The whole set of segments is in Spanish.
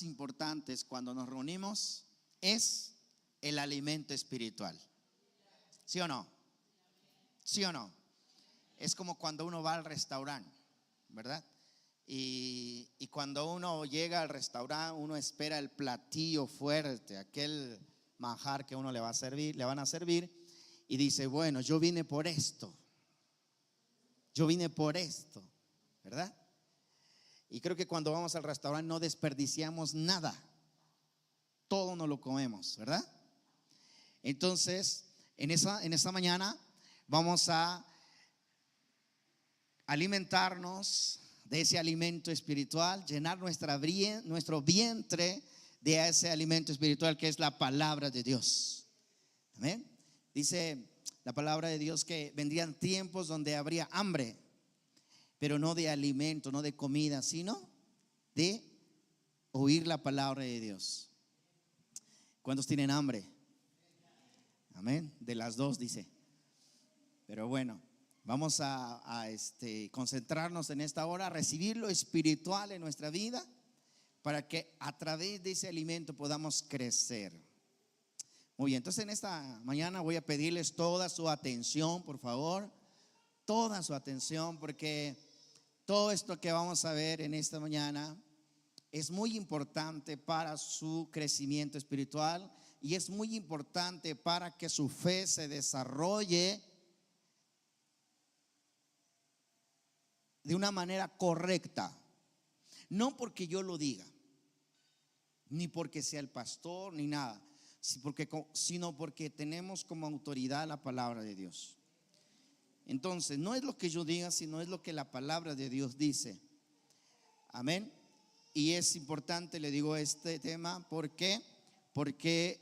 más importantes cuando nos reunimos es el alimento espiritual. ¿Sí o no? ¿Sí o no? Es como cuando uno va al restaurante, ¿verdad? Y cuando uno llega al restaurante, uno espera el platillo fuerte, aquel manjar que uno le van a servir, y dice, bueno, yo vine por esto, ¿verdad? Y creo que cuando vamos al restaurante no desperdiciamos nada, todo nos lo comemos, ¿verdad? Entonces, en esa mañana vamos a alimentarnos de ese alimento espiritual, llenar nuestro vientre de ese alimento espiritual que es la palabra de Dios. Amén. Dice la palabra de Dios que vendrían tiempos donde habría hambre, pero no de alimento, no de comida, sino de oír la palabra de Dios. ¿Cuántos tienen hambre? Amén. De las dos dice. Pero bueno, vamos a concentrarnos en esta hora, a recibir lo espiritual en nuestra vida, para que a través de ese alimento podamos crecer. Muy bien, entonces en esta mañana voy a pedirles toda su atención, por favor, toda su atención, porque todo esto que vamos a ver en esta mañana es muy importante para su crecimiento espiritual y es muy importante para que su fe se desarrolle de una manera correcta. No porque yo lo diga, ni porque sea el pastor, ni nada, sino porque tenemos como autoridad la palabra de Dios. Entonces, no es lo que yo diga, sino es lo que la palabra de Dios dice. Amén. Y es importante, le digo este tema, porque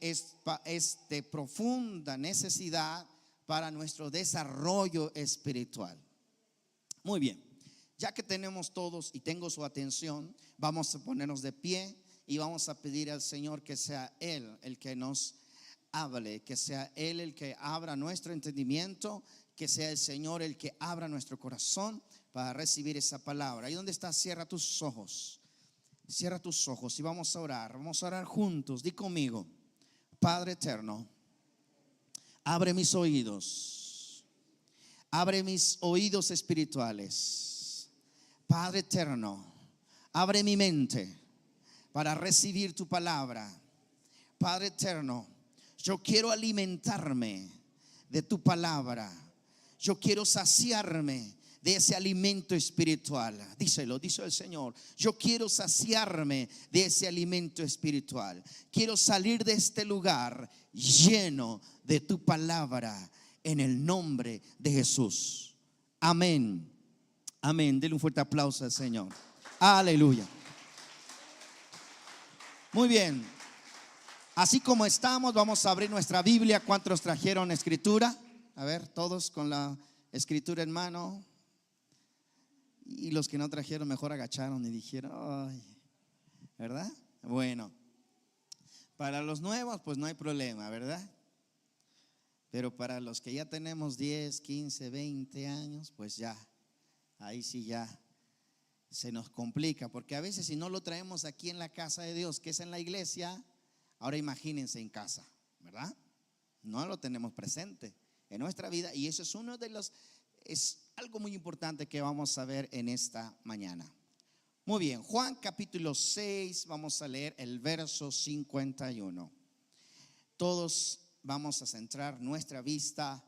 es de profunda necesidad para nuestro desarrollo espiritual. Muy bien, ya que tenemos todos y tengo su atención, vamos a ponernos de pie y vamos a pedir al Señor que sea Él el que nos hable, que sea Él el que abra nuestro entendimiento, que sea el Señor el que abra nuestro corazón para recibir esa palabra. Ahí donde estás, cierra tus ojos. Cierra tus ojos y vamos a orar juntos. Di conmigo: Padre eterno, abre mis oídos espirituales. Padre eterno, abre mi mente para recibir tu palabra. Padre eterno, yo quiero alimentarme de tu palabra. Yo quiero saciarme de ese alimento espiritual. Díselo, dice el Señor: yo quiero saciarme de ese alimento espiritual. Quiero salir de este lugar lleno de tu palabra, en el nombre de Jesús. Amén. Amén. Denle un fuerte aplauso al Señor. Aleluya. Muy bien. Así como estamos, vamos a abrir nuestra Biblia. ¿Cuántos trajeron escritura? A ver, todos con la escritura en mano. Y los que no trajeron mejor agacharon y dijeron: ay, ¿verdad? Bueno, para los nuevos pues no hay problema, ¿verdad? Pero para los que ya tenemos 10, 15, 20 años, pues ya, ahí sí ya se nos complica. Porque a veces si no lo traemos aquí en la casa de Dios, que es en la iglesia, ahora imagínense en casa, ¿verdad? No lo tenemos presente en nuestra vida, y eso es algo muy importante que vamos a ver en esta mañana. Muy bien, Juan capítulo 6, vamos a leer el verso 51. Todos vamos a centrar nuestra vista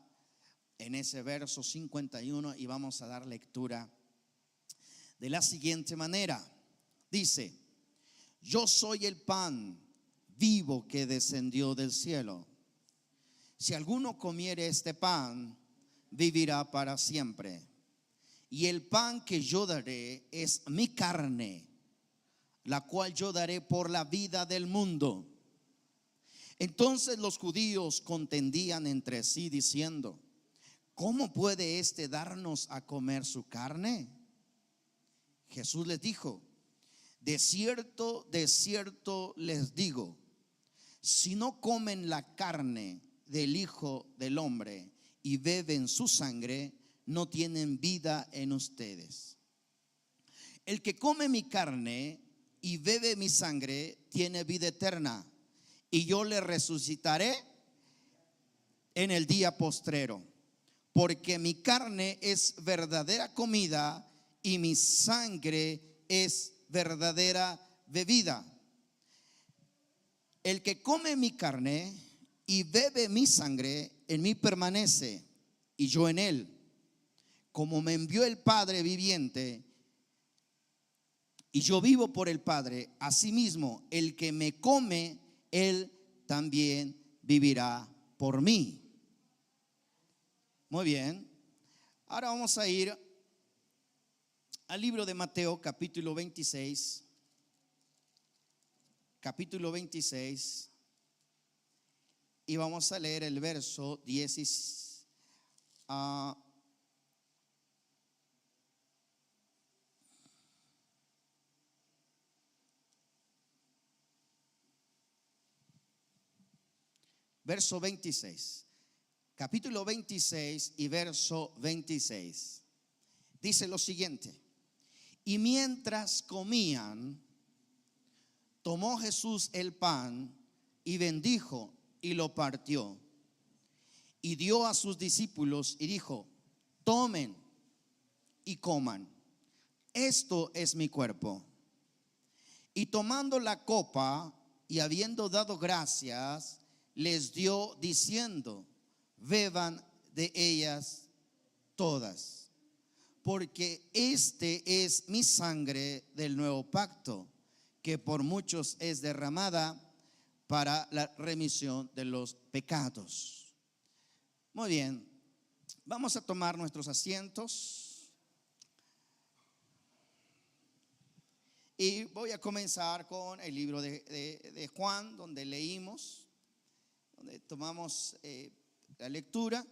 en ese verso 51 y vamos a dar lectura de la siguiente manera. Dice: yo soy el pan vivo que descendió del cielo. Si alguno comiere este pan, vivirá para siempre. Y el pan que yo daré es mi carne, la cual yo daré por la vida del mundo. Entonces los judíos contendían entre sí diciendo: ¿cómo puede éste darnos a comer su carne? Jesús les dijo: de cierto les digo, si no comen la carne del Hijo del Hombre y beben su sangre, no tienen vida en ustedes. El que come mi carne y bebe mi sangre tiene vida eterna, y yo le resucitaré en el día postrero. Porque mi carne es verdadera comida y mi sangre es verdadera bebida. El que come mi carne y bebe mi sangre, en mí permanece y yo en él. Como me envió el Padre viviente y yo vivo por el Padre, asimismo el que me come, él también vivirá por mí. Muy bien. Ahora vamos a ir al libro de Mateo, capítulo 26. Capítulo 26. Y vamos a leer el verso 10. Verso 26. Capítulo 26 y verso 26. Dice lo siguiente: y mientras comían, tomó Jesús el pan y bendijo y lo partió y dio a sus discípulos y dijo: tomen y coman, esto es mi cuerpo. Y tomando la copa y habiendo dado gracias, les dio diciendo: beban de ellas todas, porque este es mi sangre del nuevo pacto, que por muchos es derramada para la remisión de los pecados. Muy bien, vamos a tomar nuestros asientos y voy a comenzar con el libro de Juan, donde leímos, donde tomamos la lectura.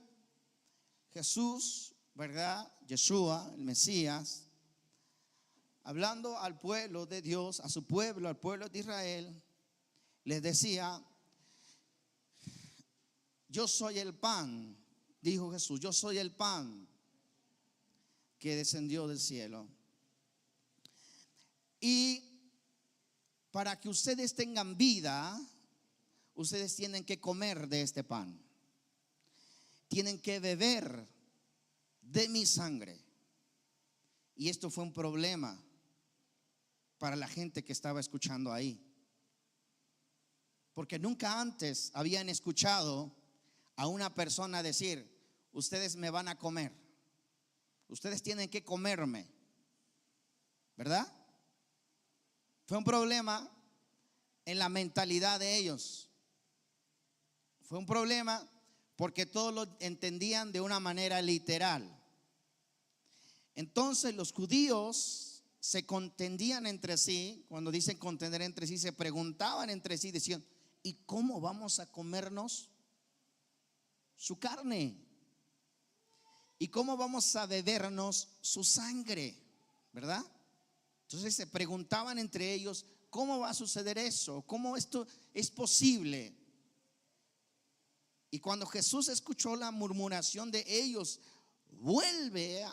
Jesús, ¿verdad? Yeshua, el Mesías, hablando al pueblo de Dios, a su pueblo, al pueblo de Israel, les decía: yo soy el pan, dijo Jesús, yo soy el pan que descendió del cielo. Y para que ustedes tengan vida, ustedes tienen que comer de este pan, tienen que beber de mi sangre. Y esto fue un problema para la gente que estaba escuchando ahí, porque nunca antes habían escuchado a una persona decir: ustedes me van a comer, ustedes tienen que comerme, ¿verdad? Fue un problema en la mentalidad de ellos. Fue un problema porque todos lo entendían de una manera literal. Entonces los judíos se contendían entre sí. Cuando dicen contender entre sí, se preguntaban entre sí, decían: ¿y cómo vamos a comernos su carne? ¿Y cómo vamos a bebernos su sangre? ¿Verdad? Entonces se preguntaban entre ellos: ¿cómo va a suceder eso? ¿Cómo esto es posible? Y cuando Jesús escuchó la murmuración de ellos, vuelve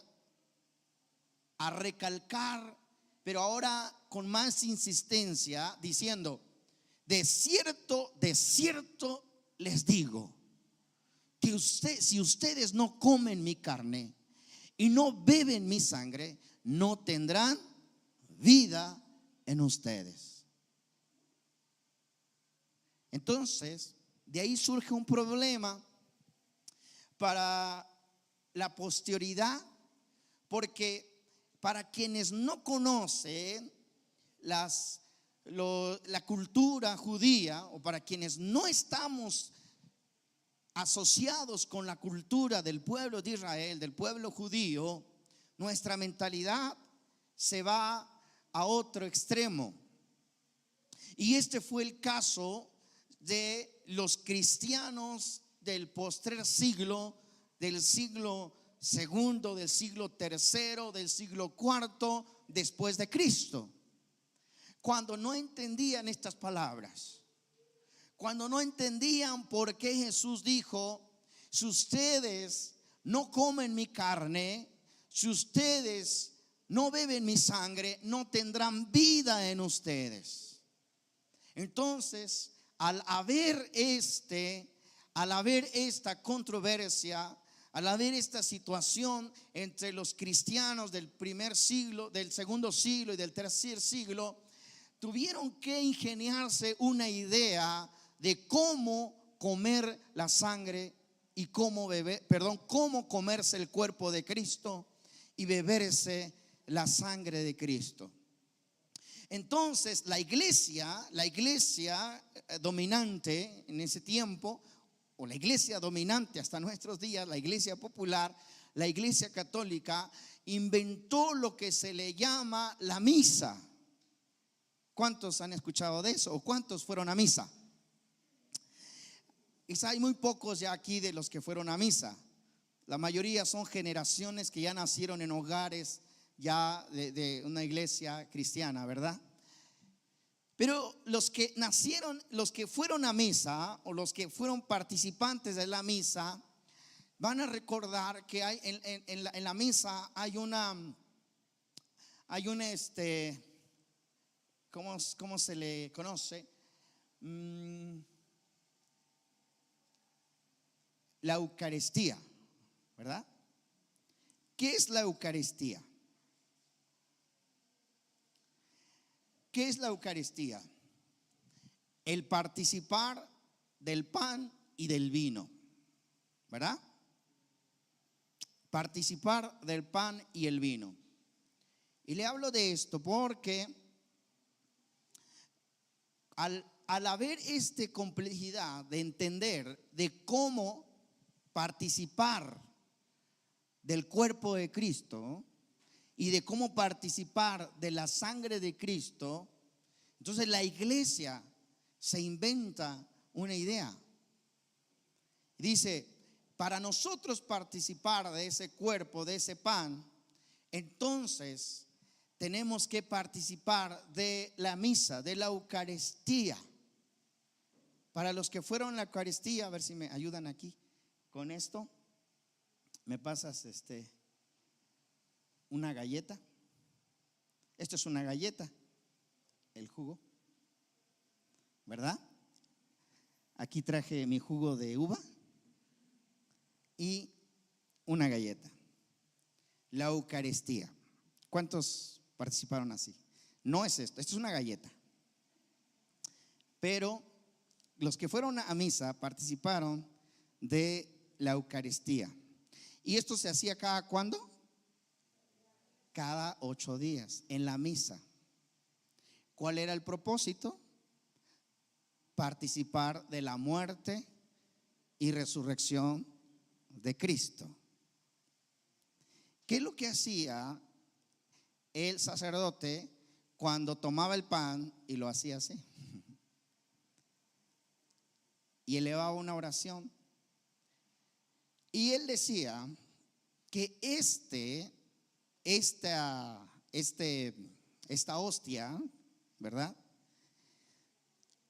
a recalcar, pero ahora con más insistencia, diciendo: de cierto les digo que si ustedes no comen mi carne y no beben mi sangre, no tendrán vida en ustedes. Entonces, de ahí surge un problema para la posterioridad, porque para quienes no conocen la cultura judía, o para quienes no estamos asociados con la cultura del pueblo de Israel, del pueblo judío, nuestra mentalidad se va a otro extremo. Y este fue el caso de los cristianos del postrer siglo, del siglo segundo, del siglo tercero, del siglo cuarto después de Cristo, cuando no entendían estas palabras, cuando no entendían por qué Jesús dijo: si ustedes no comen mi carne, si ustedes no beben mi sangre, no tendrán vida en ustedes. Entonces, al haber esta controversia, al haber esta situación entre los cristianos del primer siglo, del segundo siglo y del tercer siglo, tuvieron que ingeniarse una idea de cómo comer la sangre y cómo comerse el cuerpo de Cristo y beberse la sangre de Cristo. Entonces la iglesia dominante en ese tiempo, o la iglesia dominante hasta nuestros días, la iglesia popular, la iglesia católica, inventó lo que se le llama la misa. ¿Cuántos han escuchado de eso? ¿O cuántos fueron a misa? Quizá hay muy pocos ya aquí de los que fueron a misa. La mayoría son generaciones que ya nacieron en hogares ya de una iglesia cristiana, ¿verdad? Pero los que nacieron, los que fueron a misa o los que fueron participantes de la misa van a recordar que hay en la misa hay ¿cómo se le conoce? La Eucaristía, ¿verdad? ¿Qué es la Eucaristía? ¿Qué es la Eucaristía? El participar del pan y del vino, ¿verdad? Participar del pan y el vino. Y le hablo de esto porque al haber esta complejidad de entender de cómo participar del cuerpo de Cristo y de cómo participar de la sangre de Cristo, entonces la iglesia se inventa una idea. Dice, para nosotros participar de ese cuerpo, de ese pan, entonces tenemos que participar de la misa, de la Eucaristía. Para los que fueron a la Eucaristía, a ver si me ayudan aquí con esto. ¿Me pasas una galleta? Esto es una galleta, el jugo, ¿verdad? Aquí traje mi jugo de uva y una galleta. La Eucaristía. ¿Cuántos participaron así? No es esto es una galleta. Pero los que fueron a misa participaron de la Eucaristía. ¿Y esto se hacía cada cuándo? Cada 8 días en la misa. ¿Cuál era el propósito? Participar de la muerte y resurrección de Cristo. ¿Qué es lo que hacía el sacerdote cuando tomaba el pan y lo hacía así? Y elevaba una oración. Y él decía que esta hostia, ¿verdad?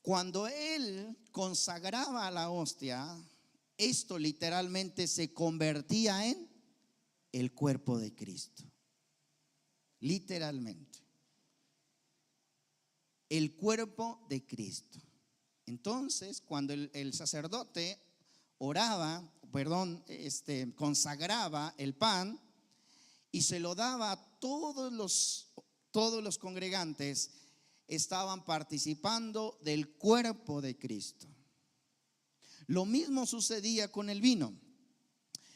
Cuando él consagraba la hostia, esto literalmente se convertía en el cuerpo de Cristo. Literalmente. El cuerpo de Cristo. Entonces, cuando el sacerdote consagraba el pan y se lo daba a todos los congregantes, estaban participando del cuerpo de Cristo. Lo mismo sucedía con el vino.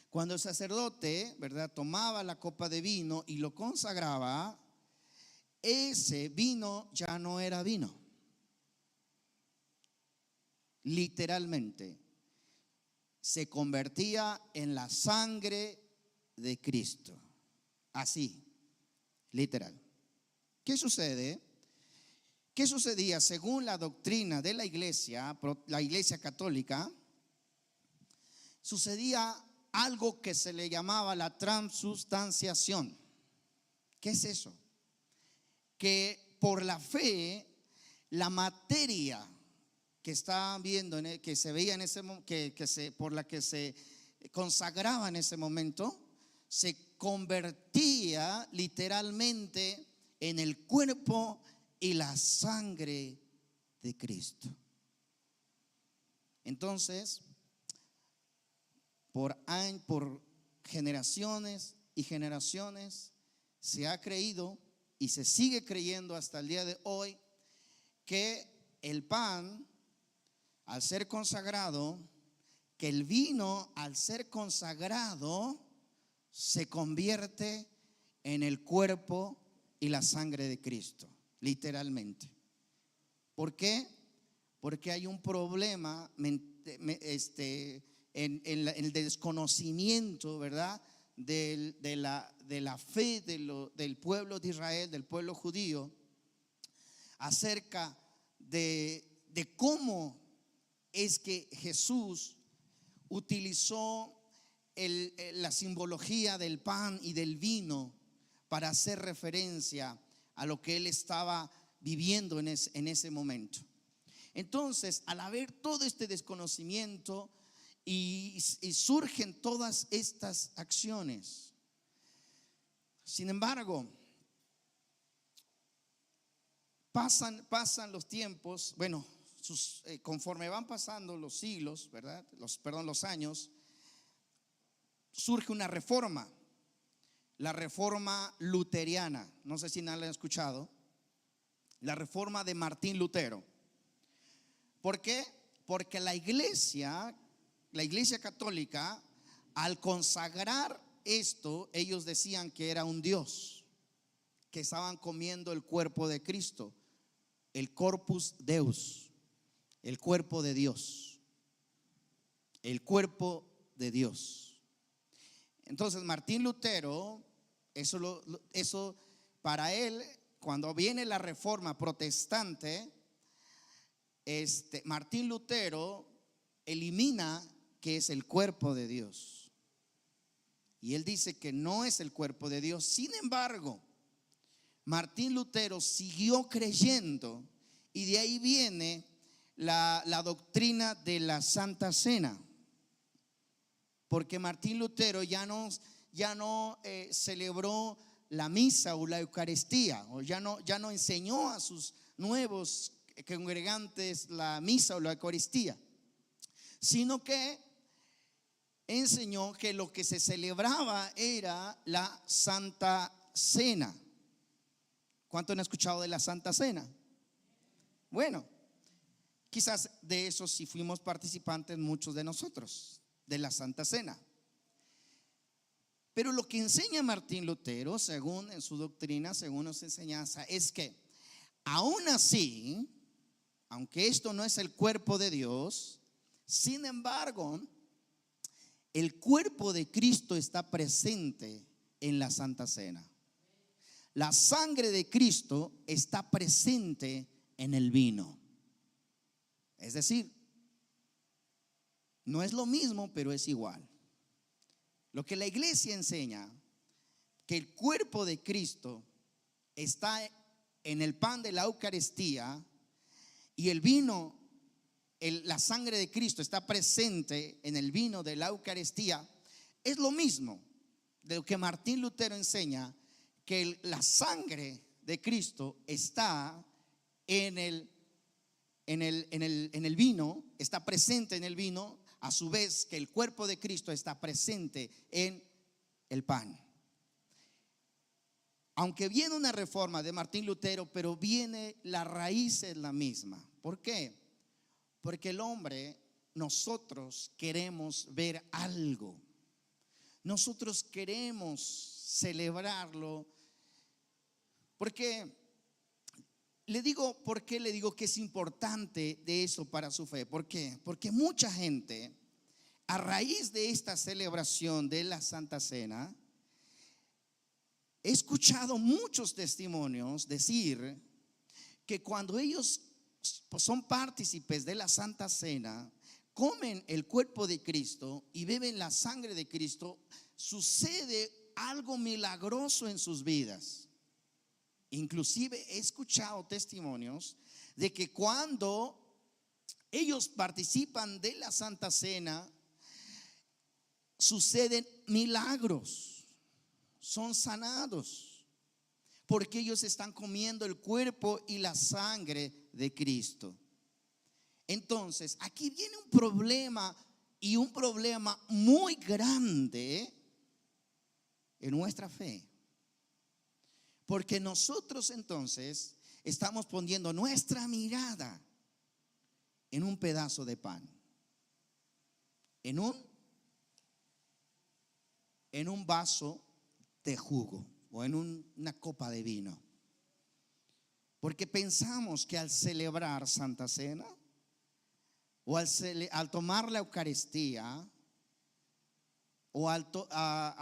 Cuando el sacerdote, ¿verdad?, tomaba la copa de vino y lo consagraba, ese vino ya no era vino. Literalmente se convertía en la sangre de Cristo. Así, literal. ¿Qué sucede? ¿Qué sucedía? Según la doctrina de la iglesia católica, sucedía algo que se le llamaba la transubstanciación. ¿Qué es eso? Que por la fe, la materia que estaban viendo, que se veía en ese momento, por la que se consagraba en ese momento, se convertía literalmente en el cuerpo y la sangre de Cristo. Entonces, por generaciones y generaciones se ha creído y se sigue creyendo hasta el día de hoy que el pan, al ser consagrado, que el vino, al ser consagrado, se convierte en el cuerpo y la sangre de Cristo, literalmente. ¿Por qué? Porque hay un problema en el desconocimiento, ¿verdad? De la fe del pueblo de Israel, del pueblo judío, acerca de cómo es que Jesús utilizó la simbología del pan y del vino para hacer referencia a lo que él estaba viviendo en ese momento. Entonces, al haber todo este desconocimiento y surgen todas estas acciones, sin embargo, pasan los tiempos, bueno, conforme van pasando los siglos, ¿verdad? Los años, surge una reforma, la reforma luteriana. No sé si nadie la han escuchado. La reforma de Martín Lutero. ¿Por qué? Porque la iglesia católica, al consagrar esto, ellos decían que era un Dios, que estaban comiendo el cuerpo de Cristo, el corpus Deus, el cuerpo de Dios, el cuerpo de Dios. Entonces Martín Lutero, eso para él, cuando viene la reforma protestante, Martín Lutero elimina que es el cuerpo de Dios. Y él dice que no es el cuerpo de Dios. Sin embargo, Martín Lutero siguió creyendo, y de ahí viene la doctrina de la Santa Cena. Porque Martín Lutero ya no celebró la misa o la Eucaristía, o ya no enseñó a sus nuevos congregantes la misa o la Eucaristía, sino que enseñó que lo que se celebraba era la Santa Cena. ¿Cuánto han escuchado de la Santa Cena? Bueno, quizás de eso sí fuimos participantes muchos de nosotros, de la Santa Cena. Pero lo que enseña Martín Lutero, según en su doctrina, según su enseñanza, es que aún así, aunque esto no es el cuerpo de Dios, sin embargo, el cuerpo de Cristo está presente en la Santa Cena. La sangre de Cristo está presente en el vino. Es decir, no es lo mismo, pero es igual. Lo que la iglesia enseña, que el cuerpo de Cristo está en el pan de la Eucaristía, y el vino, la sangre de Cristo está presente en el vino de la Eucaristía, es lo mismo de lo que Martín Lutero enseña, que la sangre de Cristo está en el vino, está presente en el vino, a su vez que el cuerpo de Cristo está presente en el pan. Aunque viene una reforma de Martín Lutero, pero viene, la raíz es la misma. ¿Por qué? Porque el hombre, nosotros queremos ver algo. Nosotros queremos celebrarlo. Porque ¿por qué le digo que es importante de eso para su fe? ¿Por qué? Porque mucha gente, a raíz de esta celebración de la Santa Cena, he escuchado muchos testimonios decir que cuando ellos son partícipes de la Santa Cena, comen el cuerpo de Cristo y beben la sangre de Cristo, sucede algo milagroso en sus vidas. Inclusive he escuchado testimonios de que cuando ellos participan de la Santa Cena, suceden milagros. son sanados, porque ellos están comiendo el cuerpo y la sangre de Cristo. Entonces, aquí viene un problema, y un problema muy grande en nuestra fe. Porque nosotros entonces estamos poniendo nuestra mirada en un pedazo de pan, en un vaso de jugo o en una copa de vino. Porque pensamos que al celebrar Santa Cena o al tomar la Eucaristía o al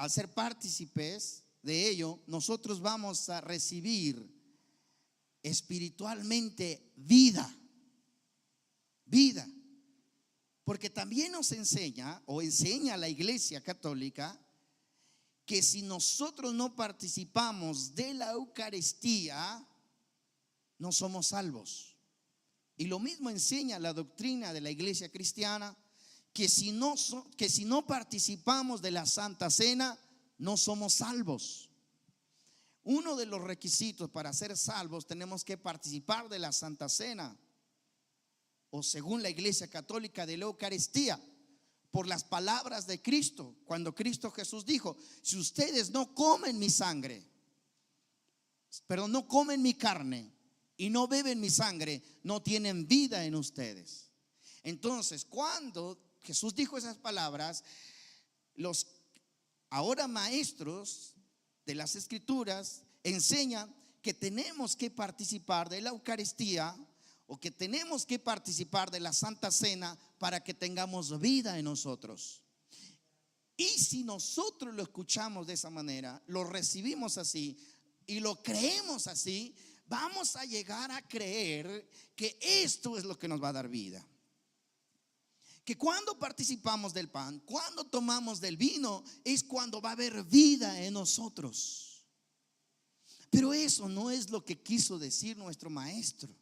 ser partícipes de ello, nosotros vamos a recibir espiritualmente vida. Porque también nos enseña la Iglesia Católica que si nosotros no participamos de la Eucaristía, no somos salvos. Y lo mismo enseña la doctrina de la Iglesia cristiana, que si no participamos de la Santa Cena, no somos salvos. Uno de los requisitos para ser salvos, tenemos que participar de la Santa Cena, o según la Iglesia Católica, de la Eucaristía, por las palabras de Cristo. Cuando Cristo Jesús dijo: si ustedes no comen mi sangre, pero no comen mi carne y no beben mi sangre, no tienen vida en ustedes. Entonces, cuando Jesús dijo esas palabras, los ahora maestros de las Escrituras enseñan que tenemos que participar de la Eucaristía, o que tenemos que participar de la Santa Cena, para que tengamos vida en nosotros. Y si nosotros lo escuchamos de esa manera, lo recibimos así y lo creemos así, vamos a llegar a creer que esto es lo que nos va a dar vida. Que cuando participamos del pan, cuando tomamos del vino, es cuando va a haber vida en nosotros. Pero eso no es lo que quiso decir nuestro maestro.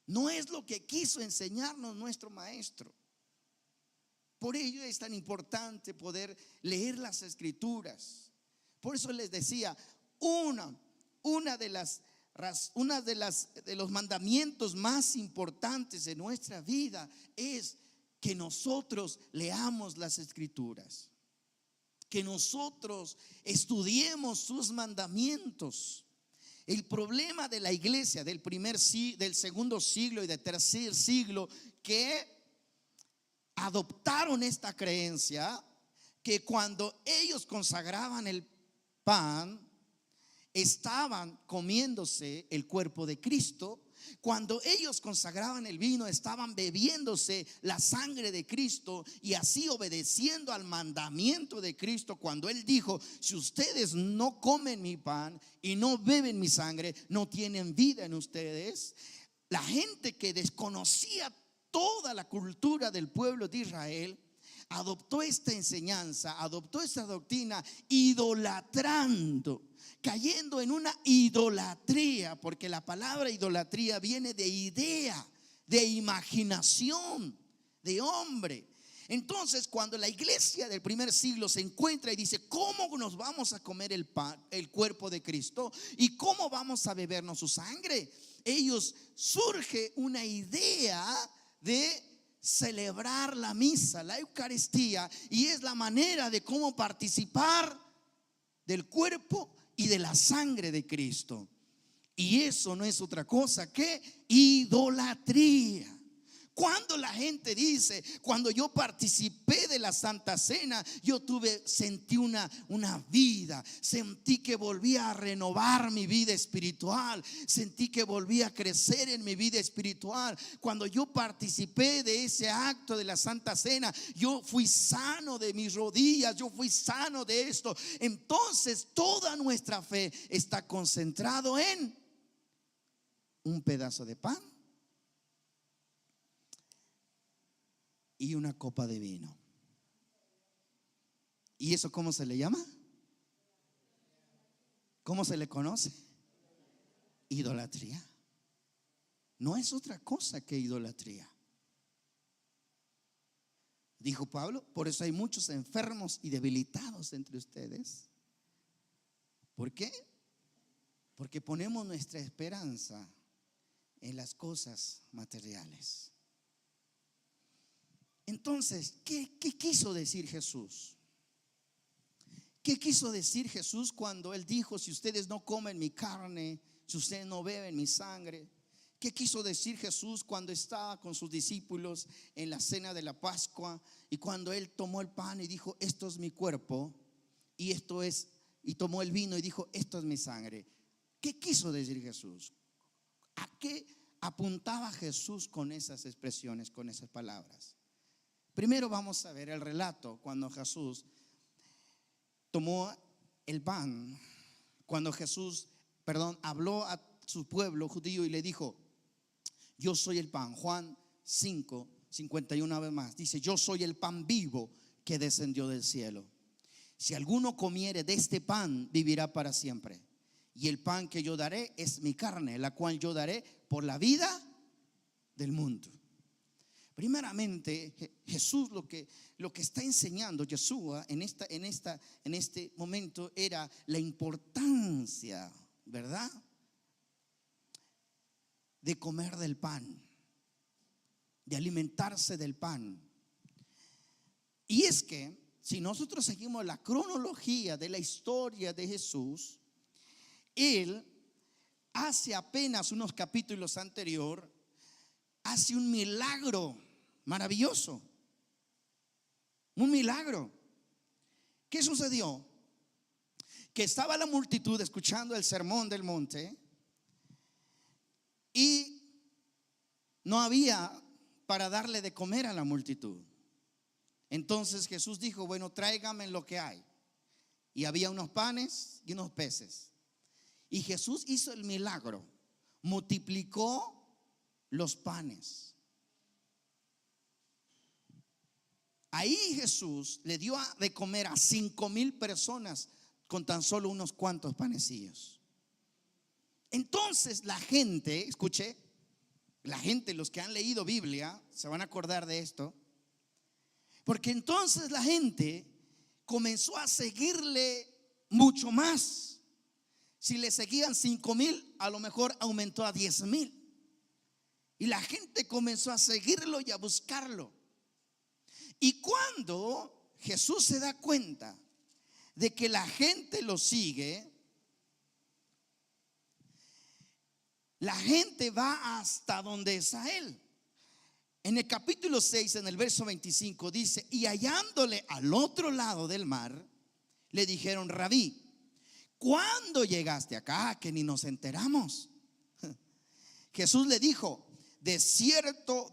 No es lo que quiso enseñarnos nuestro maestro. Por ello es tan importante poder leer las Escrituras. Por eso les decía, una de los mandamientos más importantes de nuestra vida es que nosotros leamos las Escrituras, que nosotros estudiemos sus mandamientos. El problema de la iglesia del segundo siglo y del tercer siglo, que adoptaron esta creencia, que cuando ellos consagraban el pan, estaban comiéndose el cuerpo de Cristo. Cuando ellos consagraban el vino, estaban bebiéndose la sangre de Cristo, y así obedeciendo al mandamiento de Cristo, cuando Él dijo: si ustedes no comen mi pan y no beben mi sangre, no tienen vida en ustedes. La gente que desconocía toda la cultura del pueblo de Israel adoptó esta enseñanza, adoptó esta doctrina, idolatrando, cayendo en una idolatría, porque la palabra idolatría viene de idea, de imaginación, de hombre. Entonces, cuando la iglesia del primer siglo se encuentra y dice: ¿cómo nos vamos a comer el pan, el cuerpo de Cristo? ¿Y cómo vamos a bebernos su sangre? Ellos surge una idea de celebrar la misa, la Eucaristía, y es la manera de cómo participar del cuerpo y de la sangre de Cristo. Y eso no es otra cosa que idolatría. Cuando la gente dice: cuando yo participé de la Santa Cena, yo sentí una vida, sentí que volvía a renovar mi vida espiritual, sentí que volvía a crecer en mi vida espiritual. Cuando yo participé de ese acto de la Santa Cena, yo fui sano de mis rodillas, yo fui sano de esto. Entonces toda nuestra fe está concentrado en un pedazo de pan y una copa de vino. ¿Y eso cómo se le llama? ¿Cómo se le conoce? Idolatría. No es otra cosa que idolatría. Dijo Pablo: por eso hay muchos enfermos y debilitados entre ustedes, ¿Por qué? Porque ponemos nuestra esperanza en las cosas materiales. Entonces, ¿qué quiso decir Jesús? ¿Qué quiso decir Jesús cuando Él dijo: si ustedes no comen mi carne, si ustedes no beben mi sangre? ¿Qué quiso decir Jesús cuando estaba con sus discípulos en la cena de la Pascua, y cuando Él tomó el pan y dijo: esto es mi cuerpo, y esto es, y tomó el vino y dijo: esto es mi sangre? ¿Qué quiso decir Jesús? ¿A qué apuntaba Jesús con esas expresiones, con esas palabras? Primero vamos a ver el relato cuando Jesús tomó el pan, cuando Jesús, habló a su pueblo judío y le dijo: yo soy el pan. Juan 5:51, una vez más dice: yo soy el pan vivo que descendió del cielo. Si alguno comiere de este pan, vivirá para siempre. Y el pan que yo daré es mi carne, la cual yo daré por la vida del mundo. Primeramente, Jesús lo que está enseñando Yeshua en este momento era la importancia, ¿verdad?, de comer del pan, de alimentarse del pan. Y es que si nosotros seguimos la cronología de la historia de Jesús, Él hace apenas unos capítulos anterior hace un milagro maravilloso, un milagro. ¿Qué sucedió? Que estaba la multitud escuchando el sermón del monte y no había para darle de comer a la multitud. Entonces Jesús dijo: bueno, tráigame lo que hay. Y había unos panes y unos peces. Y Jesús hizo el milagro, multiplicó los panes. Ahí Jesús le dio de comer a 5,000 personas con tan solo unos cuantos panecillos. Entonces la gente, escuche, la gente, los que han leído Biblia se van a acordar de esto, porque entonces la gente comenzó a seguirle mucho más. Si le seguían 5,000, a lo mejor aumentó a 10,000. Y la gente comenzó a seguirlo y a buscarlo. Y cuando Jesús se da cuenta de que la gente lo sigue, la gente va hasta donde está Él. En el capítulo 6, en el verso 25 dice: y hallándole al otro lado del mar, le dijeron: Rabí, ¿cuándo llegaste acá que ni nos enteramos? Jesús le dijo: de cierto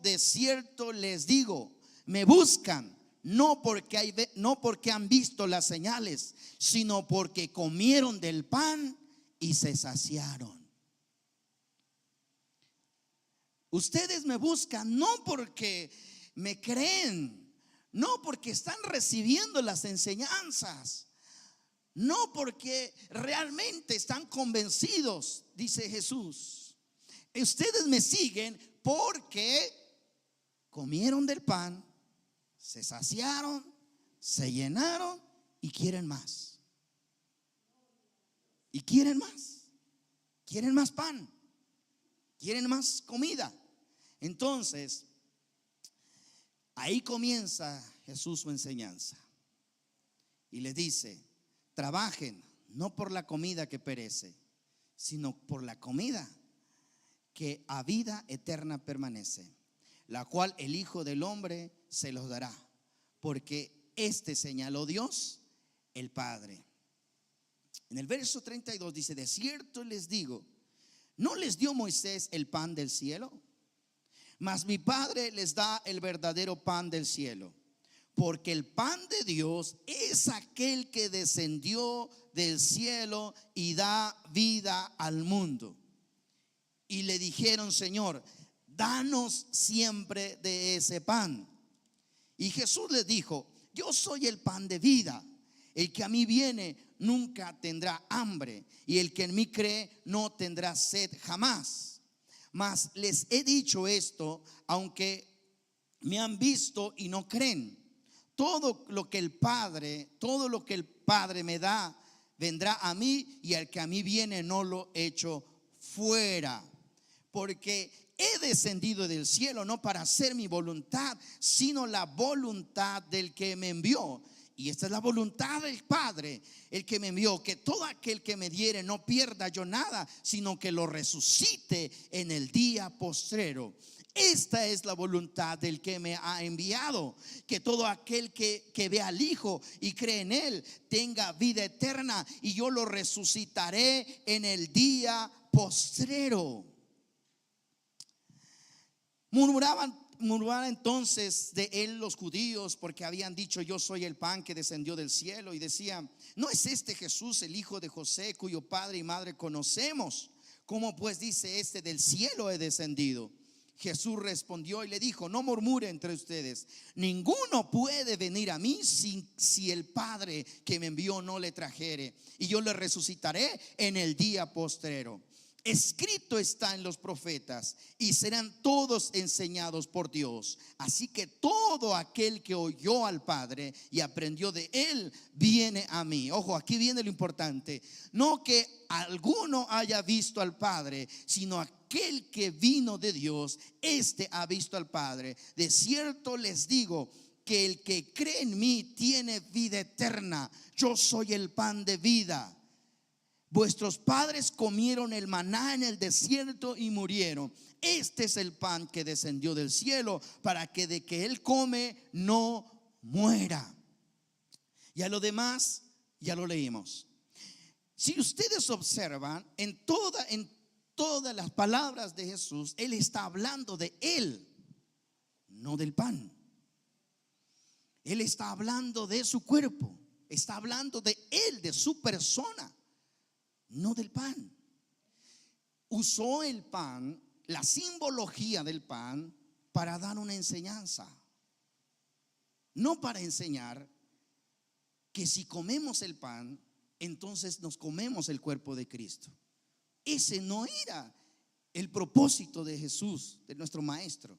les digo, me buscan no porque han visto las señales, sino porque comieron del pan y se saciaron. Ustedes me buscan no porque me creen, no porque están recibiendo las enseñanzas, no porque realmente están convencidos, dice Jesús. Ustedes me siguen porque comieron del pan, se saciaron, se llenaron y quieren más. Y quieren más pan, quieren más comida. Entonces, ahí comienza Jesús su enseñanza y les dice: trabajen no por la comida que perece, sino por la comida que a vida eterna permanece, la cual el Hijo del Hombre se los dará, porque señaló Dios el Padre. En el verso 32 dice: de cierto les digo, ¿no les dio Moisés el pan del cielo? Mas mi Padre les da el verdadero pan del cielo, porque el pan de Dios es aquel que descendió del cielo y da vida al mundo. Y le dijeron: Señor, danos siempre de ese pan. Y Jesús les dijo: yo soy el pan de vida. El que a mí viene nunca tendrá hambre, y el que en mí cree no tendrá sed jamás. Mas les he dicho esto, aunque me han visto y no creen. Todo lo que el Padre me da, vendrá a mí, y al que a mí viene no lo echo fuera. Porque he descendido del cielo no para hacer mi voluntad, sino la voluntad del que me envió. Y esta es la voluntad del Padre, el que me envió, que todo aquel que me diere no pierda yo nada, sino que lo resucite en el día postrero. Esta es la voluntad del que me ha enviado, que todo aquel que ve al Hijo y cree en Él tenga vida eterna, y yo lo resucitaré en el día postrero. Murmuraban entonces de él los judíos, porque habían dicho: yo soy el pan que descendió del cielo. Y decían: ¿no es este Jesús el hijo de José, cuyo padre y madre conocemos? ¿Cómo pues dice este: del cielo he descendido? Jesús respondió y le dijo: no murmure entre ustedes. Ninguno puede venir a mí si el Padre que me envió no le trajere, y yo le resucitaré en el día postrero. Escrito está en los profetas, y serán todos enseñados por Dios. Así que todo aquel que oyó al Padre y aprendió de él viene a mí. Ojo, aquí viene lo importante: no que alguno haya visto al Padre, sino aquel que vino de Dios, este ha visto al Padre. De cierto les digo que el que cree en mí tiene vida eterna. Yo soy el pan de vida. Vuestros padres comieron el maná en el desierto y murieron. Este es el pan que descendió del cielo, para que de que él come no muera. Ya lo demás ya lo leímos. Si ustedes observan, en todas las palabras de Jesús, Él está hablando de Él, no del pan. Él está hablando de su cuerpo, está hablando de Él, de su persona, no del pan. Usó el pan, la simbología del pan, para dar una enseñanza, no para enseñar que si comemos el pan, entonces nos comemos el cuerpo de Cristo. Ese no era el propósito de Jesús, de nuestro maestro.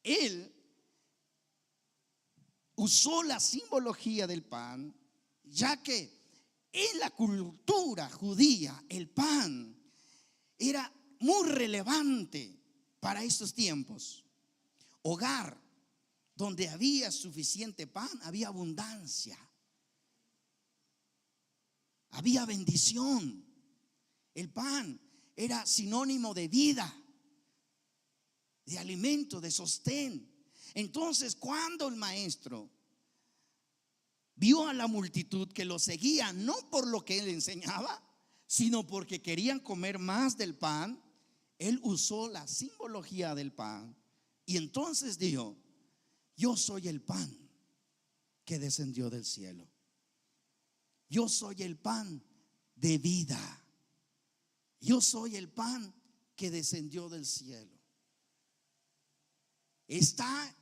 Él usó la simbología del pan, ya que en la cultura judía el pan era muy relevante para estos tiempos. Hogar donde había suficiente pan, había abundancia, había bendición. El pan era sinónimo de vida, de alimento, de sostén. Entonces, cuando el maestro vio a la multitud que lo seguía, no por lo que él enseñaba, sino porque querían comer más del pan, él usó la simbología del pan. Y entonces dijo: yo soy el pan que descendió del cielo. Yo soy el pan de vida. Yo soy el pan que descendió del cielo. Está.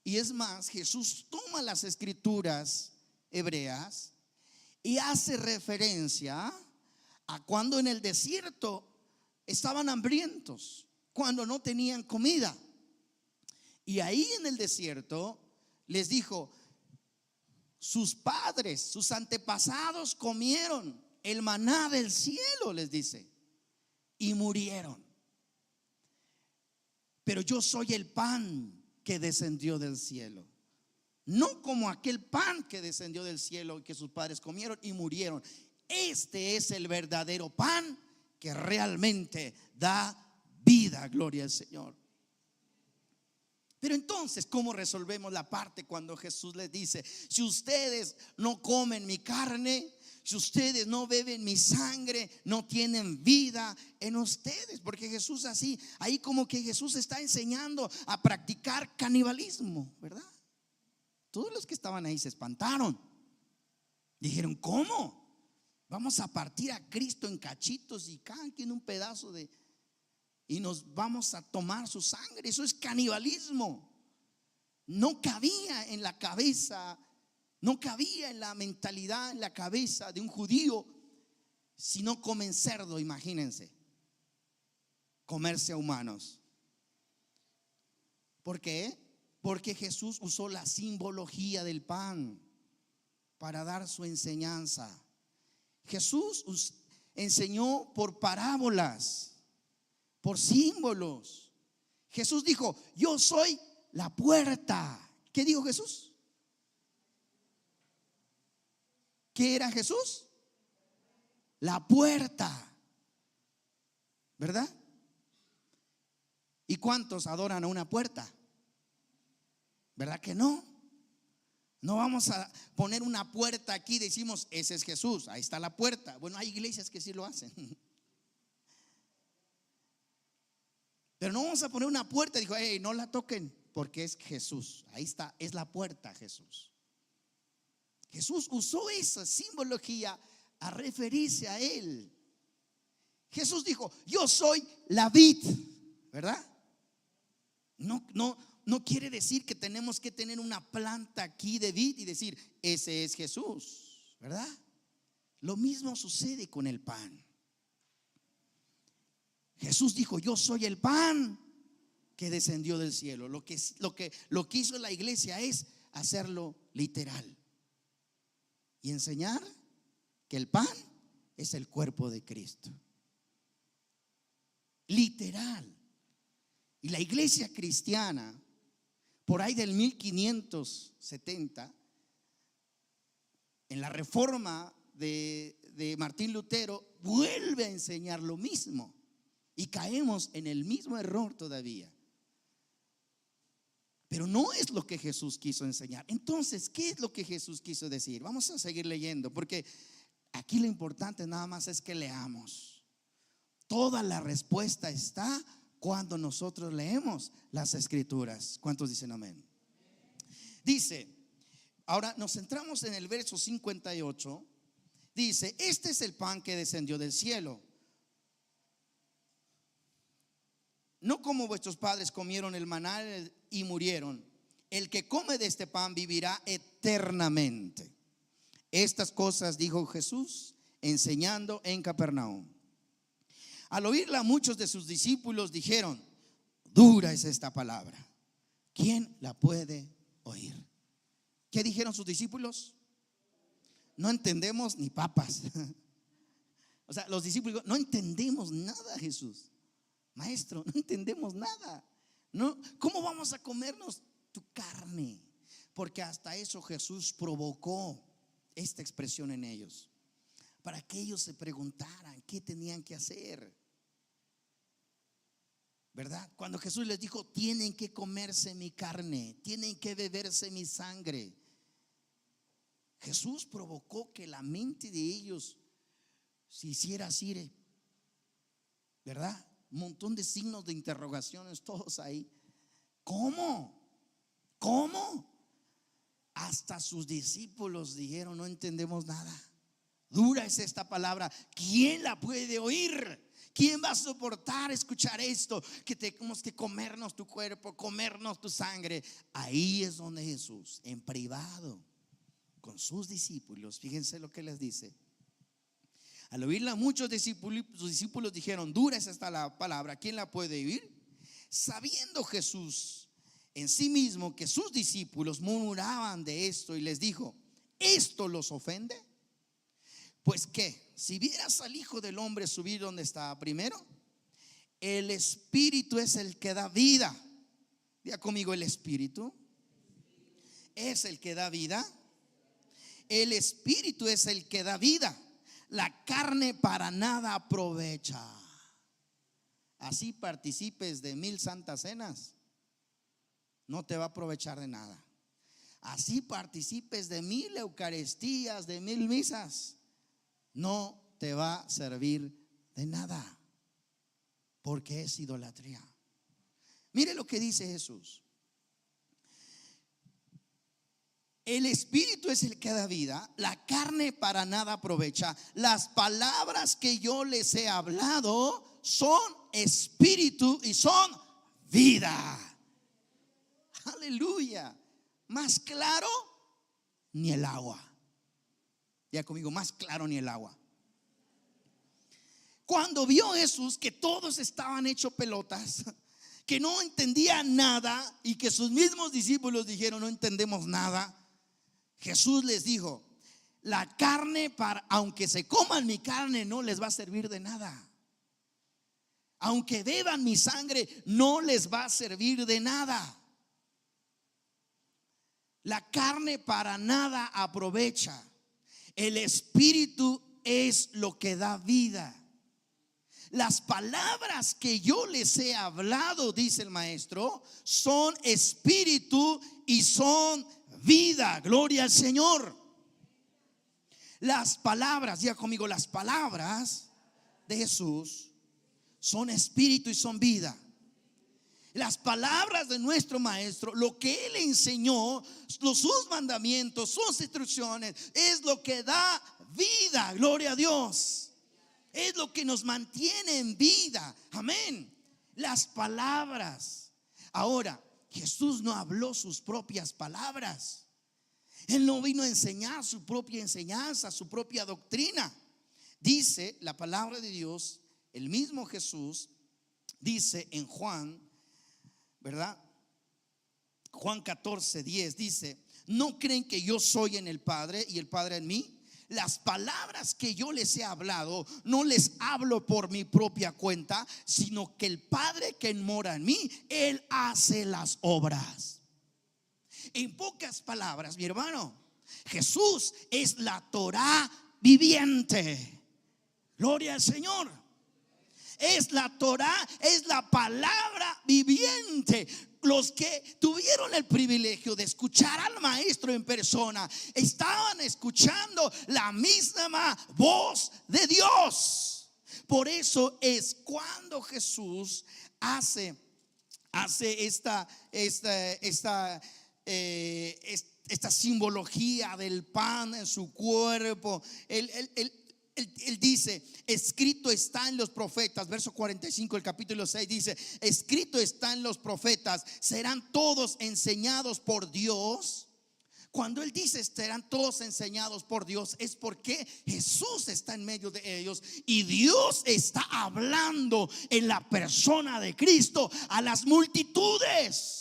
Y es más, Jesús toma las escrituras hebreas y hace referencia a cuando en el desierto estaban hambrientos, cuando no tenían comida. Y ahí en el desierto les dijo: sus padres, sus antepasados comieron el maná del cielo, les dice, y murieron. Pero yo soy el pan que descendió del cielo, no como aquel pan que descendió del cielo y que sus padres comieron y murieron. Este es el verdadero pan que realmente da vida. Gloria al Señor. Pero entonces, ¿cómo resolvemos la parte cuando Jesús les dice: si ustedes no comen mi carne, si ustedes no beben mi sangre, no tienen vida en ustedes? Porque Jesús así, ahí como que Jesús está enseñando a practicar canibalismo, ¿verdad? Todos los que estaban ahí se espantaron. Dijeron: ¿cómo? Vamos a partir a Cristo en cachitos y cada quien un pedazo y nos vamos a tomar su sangre. Eso es canibalismo. No cabía en la cabeza, no cabía en la mentalidad, en la cabeza de un judío. Si no comen cerdo, imagínense, comerse a humanos. ¿Por qué? Porque Jesús usó la simbología del pan. para dar su enseñanza. Jesús enseñó por parábolas, por símbolos. Jesús dijo: yo soy la puerta. ¿Qué dijo Jesús? ¿Qué era Jesús? La puerta, ¿verdad? ¿Y cuántos adoran a una puerta? ¿Verdad que no? No vamos a poner una puerta aquí y decimos: ese es Jesús, ahí está la puerta. Bueno, hay iglesias que sí lo hacen. Pero no vamos a poner una puerta. Dijo: hey, no la toquen, porque es Jesús. Ahí está, es la puerta Jesús. Jesús usó esa simbología a referirse a Él. Jesús dijo: yo soy la vid, ¿verdad? No quiere decir que tenemos que tener una planta aquí de vid y decir: ese es Jesús, ¿verdad? Lo mismo sucede con el pan. Jesús dijo: yo soy el pan que descendió del cielo. Lo que hizo la iglesia es hacerlo literal y enseñar que el pan es el cuerpo de Cristo. Literal. Y la iglesia cristiana, por ahí del 1570, en la reforma de Martín Lutero, vuelve a enseñar lo mismo. Y caemos en el mismo error todavía. Pero no es lo que Jesús quiso enseñar. Entonces, ¿qué es lo que Jesús quiso decir? Vamos a seguir leyendo, porque aquí lo importante nada más es que leamos. Toda la respuesta está cuando nosotros leemos las escrituras. ¿Cuántos dicen amén? Dice, ahora nos centramos en el verso 58. Dice: este es el pan que descendió del cielo, no como vuestros padres comieron el maná y murieron. El que come de este pan vivirá eternamente. Estas cosas dijo Jesús enseñando en Capernaum. Al oírla, muchos de sus discípulos dijeron: dura es esta palabra, ¿quién la puede oír? ¿Qué dijeron sus discípulos? No entendemos ni papas. O sea, los discípulos: no entendemos nada, Jesús. Maestro, no entendemos nada. No, ¿cómo vamos a comernos tu carne? Porque hasta eso Jesús provocó esta expresión en ellos, para que ellos se preguntaran qué tenían que hacer, ¿verdad? Cuando Jesús les dijo: tienen que comerse mi carne, tienen que beberse mi sangre, Jesús provocó que la mente de ellos se hiciera así, ¿verdad? Un montón de signos de interrogaciones, todos ahí. ¿Cómo? Hasta sus discípulos dijeron: no entendemos nada. Dura es esta palabra, ¿quién la puede oír? ¿Quién va a soportar escuchar esto? Que tenemos que comernos tu cuerpo, comernos tu sangre. Ahí es donde Jesús, en privado, con sus discípulos, fíjense lo que les dice. Al oírla, muchos sus discípulos dijeron: dura es esta la palabra, ¿quién la puede oír? Sabiendo Jesús en sí mismo que sus discípulos murmuraban de esto, y les dijo: ¿esto los ofende? Pues qué, si vieras al Hijo del Hombre subir donde estaba primero, el Espíritu es el que da vida. Diga conmigo: el Espíritu es el que da vida. El Espíritu es el que da vida. La carne para nada aprovecha. Así participes de 1000 santas cenas, no te va a aprovechar de nada. Así participes de 1000 eucaristías, de 1000 misas, no te va a servir de nada, porque es idolatría. Mire lo que dice Jesús: el Espíritu es el que da vida, la carne para nada aprovecha. Las palabras que yo les he hablado son espíritu y son vida. Aleluya. Más claro ni el agua. Ya conmigo: más claro ni el agua. Cuando vio Jesús que todos estaban hechos pelotas, que no entendían nada, y que sus mismos discípulos dijeron: no entendemos nada, Jesús les dijo: La carne, aunque se coman mi carne, no les va a servir de nada. Aunque beban mi sangre, no les va a servir de nada. La carne para nada aprovecha. El espíritu es lo que da vida. Las palabras que yo les he hablado, dice el maestro, son espíritu y son vida. Gloria al Señor. Las palabras, diga conmigo, las palabras de Jesús son espíritu y son vida. Las palabras de nuestro maestro, lo que él enseñó, sus mandamientos, sus instrucciones, es lo que da vida. Gloria a Dios. Es lo que nos mantiene en vida. Amén. Las palabras. Ahora, Jesús no habló sus propias palabras. Él no vino a enseñar su propia enseñanza, su propia doctrina. Dice la palabra de Dios, el mismo Jesús dice en Juan, ¿verdad? Juan 14:10 dice: ¿no creen que yo soy en el Padre y el Padre en mí? Las palabras que yo les he hablado no les hablo por mi propia cuenta, sino que el Padre que mora en mí, Él hace las obras. En pocas palabras, mi hermano, Jesús es la Torá viviente. Gloria al Señor. Es la Torá, es la palabra viviente. Los que tuvieron el privilegio de escuchar al maestro en persona estaban escuchando la misma voz de Dios. Por eso es cuando Jesús hace esta simbología del pan en su cuerpo. Él dice: escrito está en los profetas, verso 45 del capítulo 6 dice: escrito está en los profetas, serán todos enseñados por Dios. Cuando él dice serán todos enseñados por Dios, es porque Jesús está en medio de ellos y Dios está hablando en la persona de Cristo a las multitudes.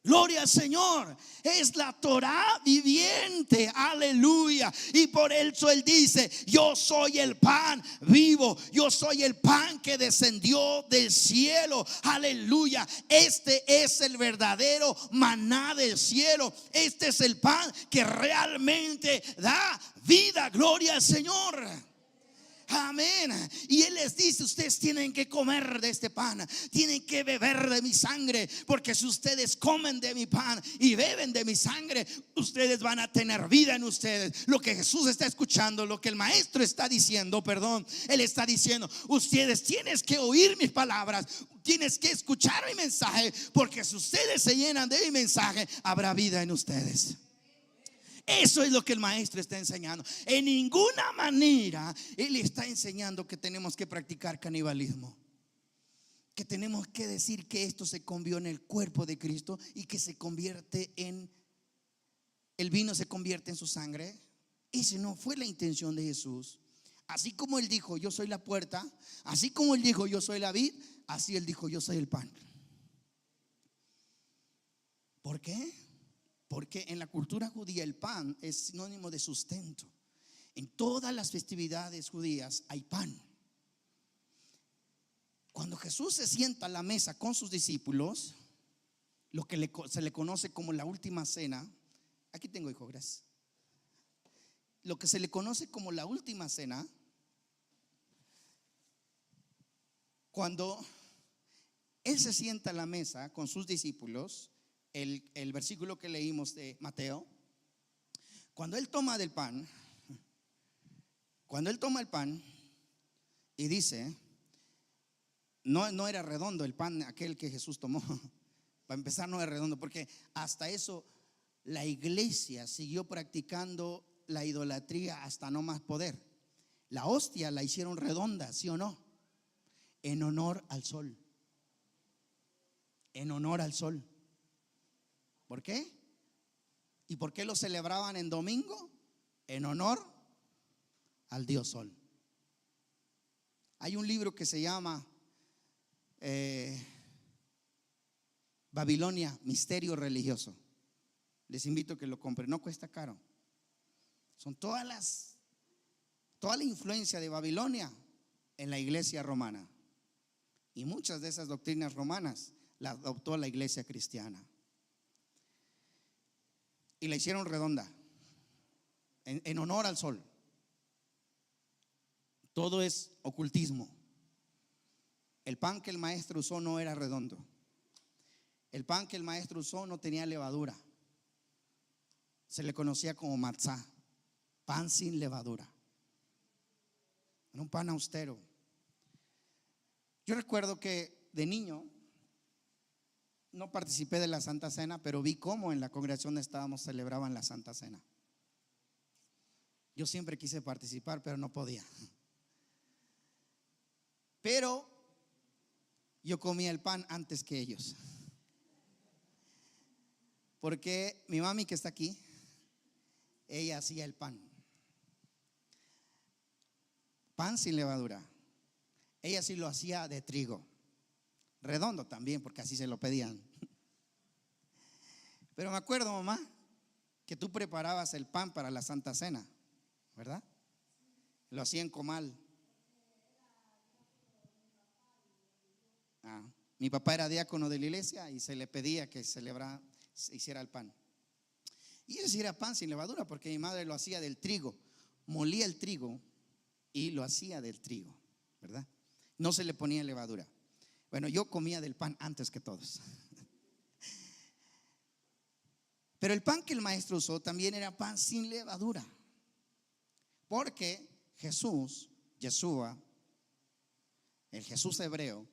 Gloria al Señor. Es la Torá viviente. Aleluya. Y por eso Él dice: yo soy el pan vivo. Yo soy el pan que descendió del cielo. Aleluya. Este es el verdadero maná del cielo. Este es el pan que realmente da vida. Gloria al Señor. Amén. Y Él les dice: ustedes tienen que comer de este pan, tienen que beber de mi sangre, porque si ustedes comen de mi pan y beben de mi sangre, ustedes van a tener vida en ustedes. Lo que Jesús está escuchando, lo que el maestro está diciendo, Él está diciendo: ustedes tienen que oír mis palabras, tienes que escuchar mi mensaje, porque si ustedes se llenan de mi mensaje, habrá vida en ustedes. Eso es lo que el maestro está enseñando. En ninguna manera él está enseñando que tenemos que practicar canibalismo, que tenemos que decir que esto se convirtió en el cuerpo de Cristo y que se convierte en el vino, se convierte en su sangre. Esa no fue la intención de Jesús. Así como él dijo: yo soy la puerta, así como él dijo: yo soy la vid, así él dijo: yo soy el pan. ¿Por qué? Porque en la cultura judía el pan es sinónimo de sustento. En todas las festividades judías hay pan. Cuando Jesús se sienta a la mesa con sus discípulos, lo que se le conoce como la última cena. Aquí tengo, hijo, gracias. Lo que se le conoce como la última cena, cuando Él se sienta a la mesa con sus discípulos, el versículo que leímos de Mateo, cuando Él toma el pan y dice, no era redondo el pan aquel que Jesús tomó. Para empezar, no era redondo, porque hasta eso la iglesia siguió practicando la idolatría hasta no más poder. La hostia la hicieron redonda, ¿sí o no? En honor al sol. En honor al sol. ¿Por qué? ¿Y por qué lo celebraban en domingo? En honor al Dios Sol. Hay un libro que se llama Babilonia, misterio religioso. Les invito a que lo compren, no cuesta caro. Son toda la influencia de Babilonia en la iglesia romana. Y muchas de esas doctrinas romanas las adoptó la iglesia cristiana. Y la hicieron redonda, en honor al sol. Todo es ocultismo. El pan que el maestro usó no era redondo. El pan que el maestro usó no tenía levadura. Se le conocía como matzá, pan sin levadura. Era un pan austero. Yo recuerdo que de niño no participé de la Santa Cena, pero vi cómo en la congregación donde estábamos celebraban la Santa Cena. Yo siempre quise participar, pero no podía. Pero yo comía el pan antes que ellos, porque mi mami, que está aquí, ella hacía el pan sin levadura. Ella sí lo hacía de trigo, redondo también, porque así se lo pedían. Pero me acuerdo, mamá, que tú preparabas el pan para la Santa Cena, ¿verdad? Lo hacía en comal. Mi papá era diácono de la iglesia y se le pedía que se hiciera el pan. Y eso era pan sin levadura, porque mi madre lo hacía del trigo. Molía el trigo y lo hacía del trigo, ¿verdad? No se le ponía levadura. Bueno, yo comía del pan antes que todos. Pero el pan que el maestro usó también era pan sin levadura, porque Jesús, Yeshua, el Jesús hebreo,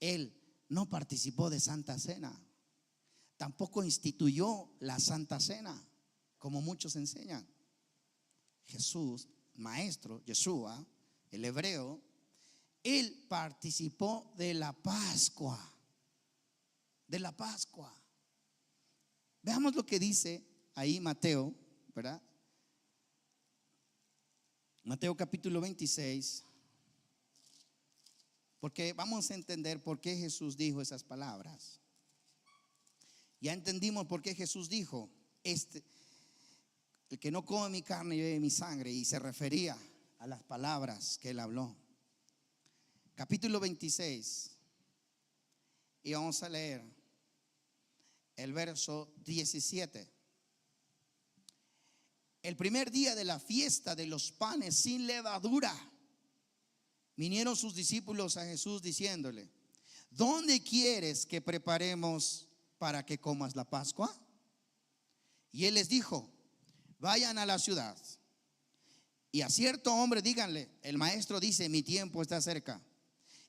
él no participó de Santa Cena, tampoco instituyó la Santa Cena, como muchos enseñan. Jesús, maestro, Yeshua, el hebreo, él participó de la Pascua. De la Pascua. Veamos lo que dice ahí Mateo, ¿verdad? Mateo capítulo 26. Porque vamos a entender por qué Jesús dijo esas palabras. Ya entendimos por qué Jesús dijo: el que no come mi carne y bebe mi sangre, y se refería a las palabras que él habló. Capítulo 26, y vamos a leer el verso 17. El primer día de la fiesta de los panes sin levadura, vinieron sus discípulos a Jesús diciéndole: ¿dónde quieres que preparemos para que comas la Pascua? Y él les dijo: vayan a la ciudad y a cierto hombre díganle: el maestro dice, mi tiempo está cerca,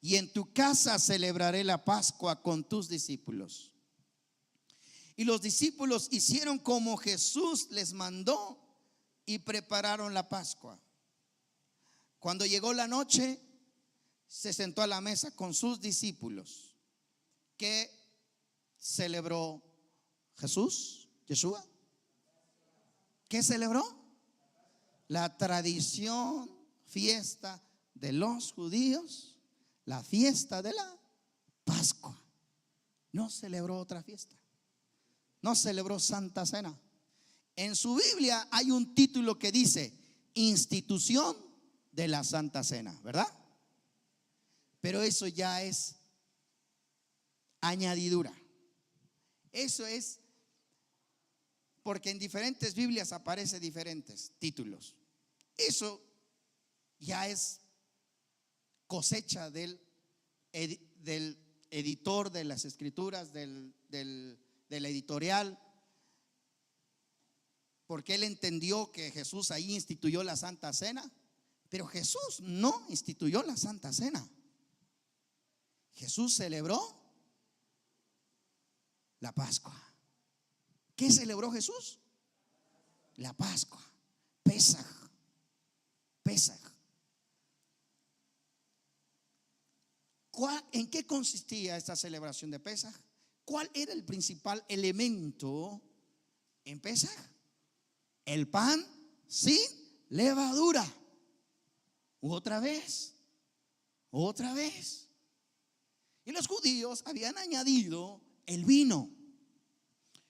y en tu casa celebraré la Pascua con tus discípulos. Y los discípulos hicieron como Jesús les mandó y prepararon la Pascua. Cuando llegó la noche, se sentó a la mesa con sus discípulos. ¿Qué celebró Jesús, Yeshua? ¿Qué celebró? La tradición, fiesta de los judíos, la fiesta de la Pascua. No celebró otra fiesta, no celebró Santa Cena. En su Biblia hay un título que dice institución de la Santa Cena, ¿verdad? Pero eso ya es añadidura. Eso es porque en diferentes Biblias aparecen diferentes títulos. Eso ya es cosecha del editor de las escrituras, de la editorial, porque él entendió que Jesús ahí instituyó la Santa Cena. Pero Jesús no instituyó la Santa Cena. Jesús celebró la Pascua. ¿Qué celebró Jesús? La Pascua, Pesaj. ¿En qué consistía esta celebración de Pesaj? ¿Cuál era el principal elemento en Pesaj? El pan sin levadura. Otra vez. Y los judíos habían añadido el vino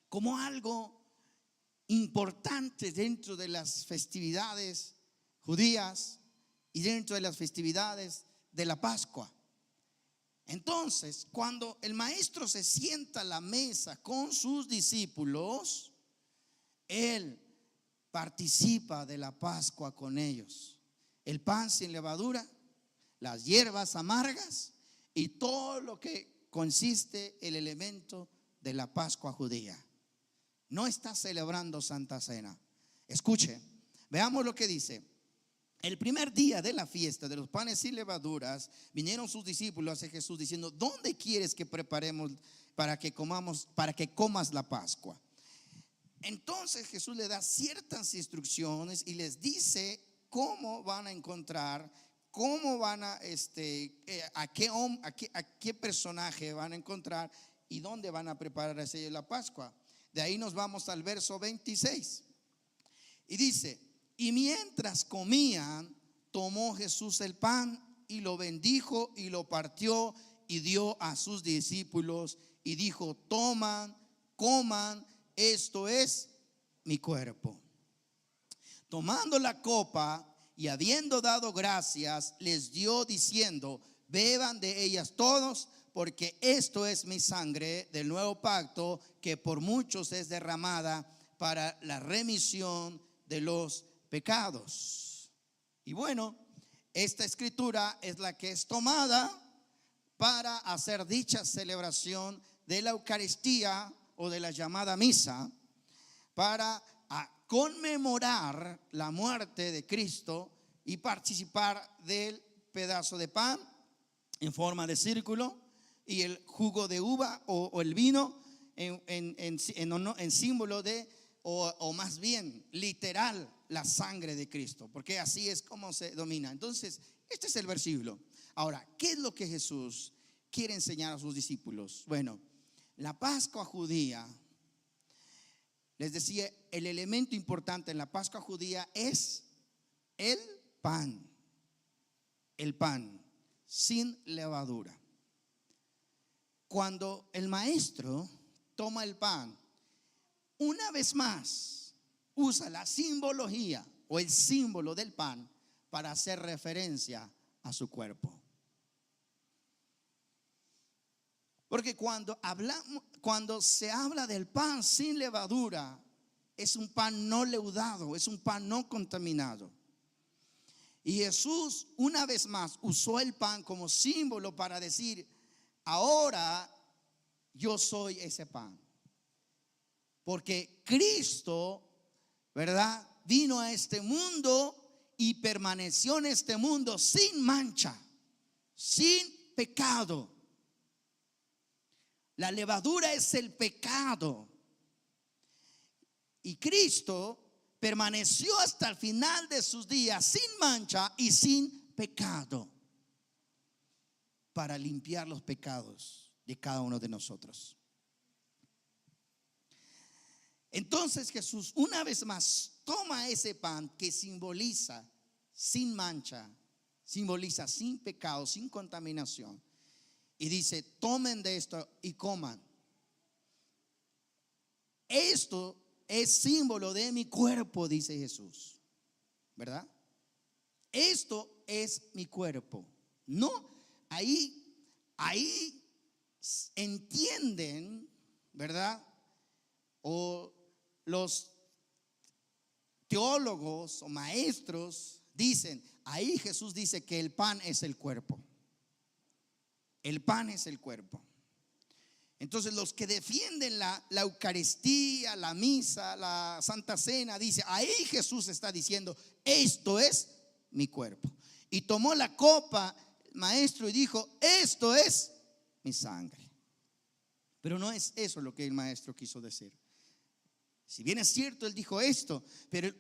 como algo importante dentro de las festividades judías y dentro de las festividades de la Pascua. Entonces, cuando el maestro se sienta a la mesa con sus discípulos, él participa de la Pascua con ellos. El pan sin levadura, las hierbas amargas y todo lo que consiste el elemento de la Pascua judía. No está celebrando Santa Cena. Escuche, veamos lo que dice. El primer día de la fiesta de los panes sin levaduras, vinieron sus discípulos a Jesús diciendo: ¿dónde quieres que preparemos para que comas la Pascua? Entonces Jesús le da ciertas instrucciones y les dice cómo van a encontrar, cómo van a qué personaje van a encontrar y dónde van a preparar la Pascua. De ahí nos vamos al verso 26 y dice: y mientras comían, tomó Jesús el pan y lo bendijo y lo partió y dio a sus discípulos y dijo: toman, coman, esto es mi cuerpo. Tomando la copa y habiendo dado gracias, les dio diciendo: beban de ellas todos, porque esto es mi sangre del nuevo pacto, que por muchos es derramada para la remisión de los pecados. Y bueno, esta escritura es la que es tomada para hacer dicha celebración de la Eucaristía o de la llamada misa, para conmemorar la muerte de Cristo y participar del pedazo de pan en forma de círculo y el jugo de uva o el vino en símbolo de, o más bien literal, la sangre de Cristo, porque así es como se domina. Entonces, este es el versículo. Ahora, ¿qué es lo que Jesús quiere enseñar a sus discípulos? Bueno, la Pascua judía, les decía, el elemento importante en la Pascua judía es el pan sin levadura. Cuando el maestro toma el pan, una vez más usa la simbología o el símbolo del pan para hacer referencia a su cuerpo. Porque cuando se habla del pan sin levadura, es un pan no leudado, es un pan no contaminado. Y Jesús una vez más usó el pan como símbolo para decir: ahora yo soy ese pan. Porque Cristo, ¿verdad?, vino a este mundo y permaneció en este mundo sin mancha, sin pecado. La levadura es el pecado. Y Cristo permaneció hasta el final de sus días sin mancha y sin pecado, para limpiar los pecados de cada uno de nosotros. Entonces Jesús una vez más toma ese pan que simboliza sin mancha, simboliza sin pecado, sin contaminación, y dice: tomen de esto y coman. Esto es símbolo de mi cuerpo, dice Jesús, ¿verdad? Esto es mi cuerpo. No, ahí entienden, ¿verdad? O los teólogos o maestros dicen, ahí Jesús dice que el pan es el cuerpo. El pan es el cuerpo. Entonces los que defienden la Eucaristía, la misa, la Santa Cena, dice, ahí Jesús está diciendo: esto es mi cuerpo. Y tomó la copa, maestro, y dijo: esto es mi sangre. Pero no es eso lo que el maestro quiso decir. Si bien es cierto, él dijo esto, pero él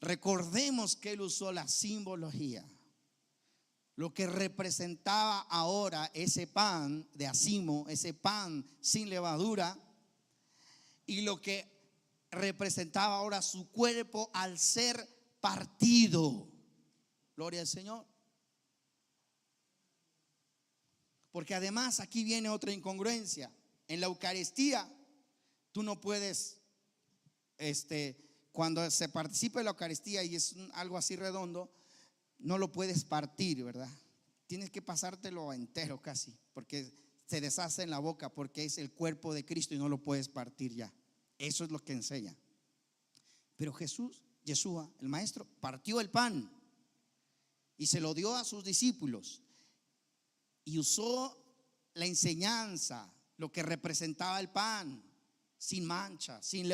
recordemos que él usó la simbología. Lo que representaba ahora ese pan de acimo, ese pan sin levadura, y lo que representaba ahora su cuerpo al ser partido. Gloria al Señor. Porque además aquí viene otra incongruencia. En la Eucaristía tú no puedes cuando se participa en la Eucaristía y es algo así redondo, no lo puedes partir, ¿verdad? Tienes que pasártelo entero casi, porque se deshace en la boca, porque es el cuerpo de Cristo y no lo puedes partir ya. Eso es lo que enseña. Pero Yeshua, el maestro, partió el pan y se lo dio a sus discípulos y usó la enseñanza, lo que representaba el pan, sin mancha, sin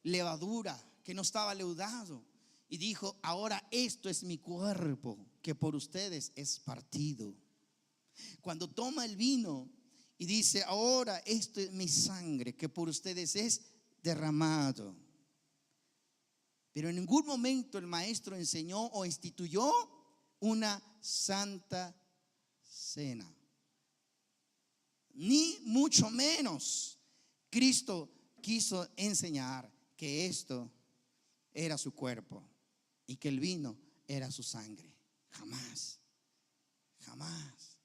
levadura, que no estaba leudado. Y dijo: ahora esto es mi cuerpo, que por ustedes es partido. Cuando toma el vino y dice: ahora esto es mi sangre, que por ustedes es derramado. Pero en ningún momento el maestro enseñó o instituyó una santa cena, ni mucho menos Cristo quiso enseñar que esto era su cuerpo y que el vino era su sangre. Jamás, jamás.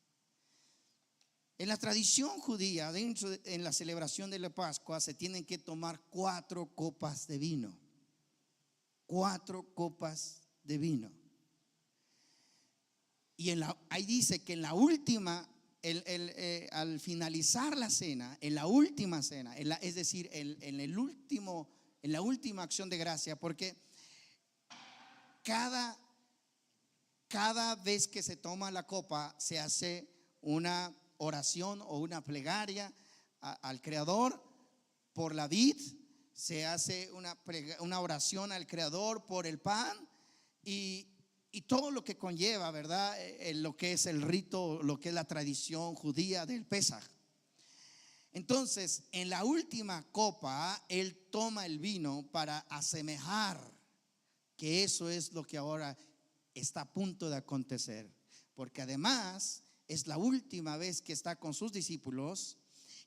En la tradición judía, en la celebración de la Pascua, se tienen que tomar 4 copas de vino. 4 copas de vino. Y ahí dice que en la última, al finalizar la cena, en la última cena, es decir, en la última acción de gracia, porque cada vez que se toma la copa se hace una oración o una plegaria al Creador por la vid, se hace una oración al Creador por el pan y todo lo que conlleva, ¿verdad? Lo que es el rito, lo que es la tradición judía del Pesaj. Entonces, en la última copa, él toma el vino para asemejar que eso es lo que ahora está a punto de acontecer. Porque además es la última vez que está con sus discípulos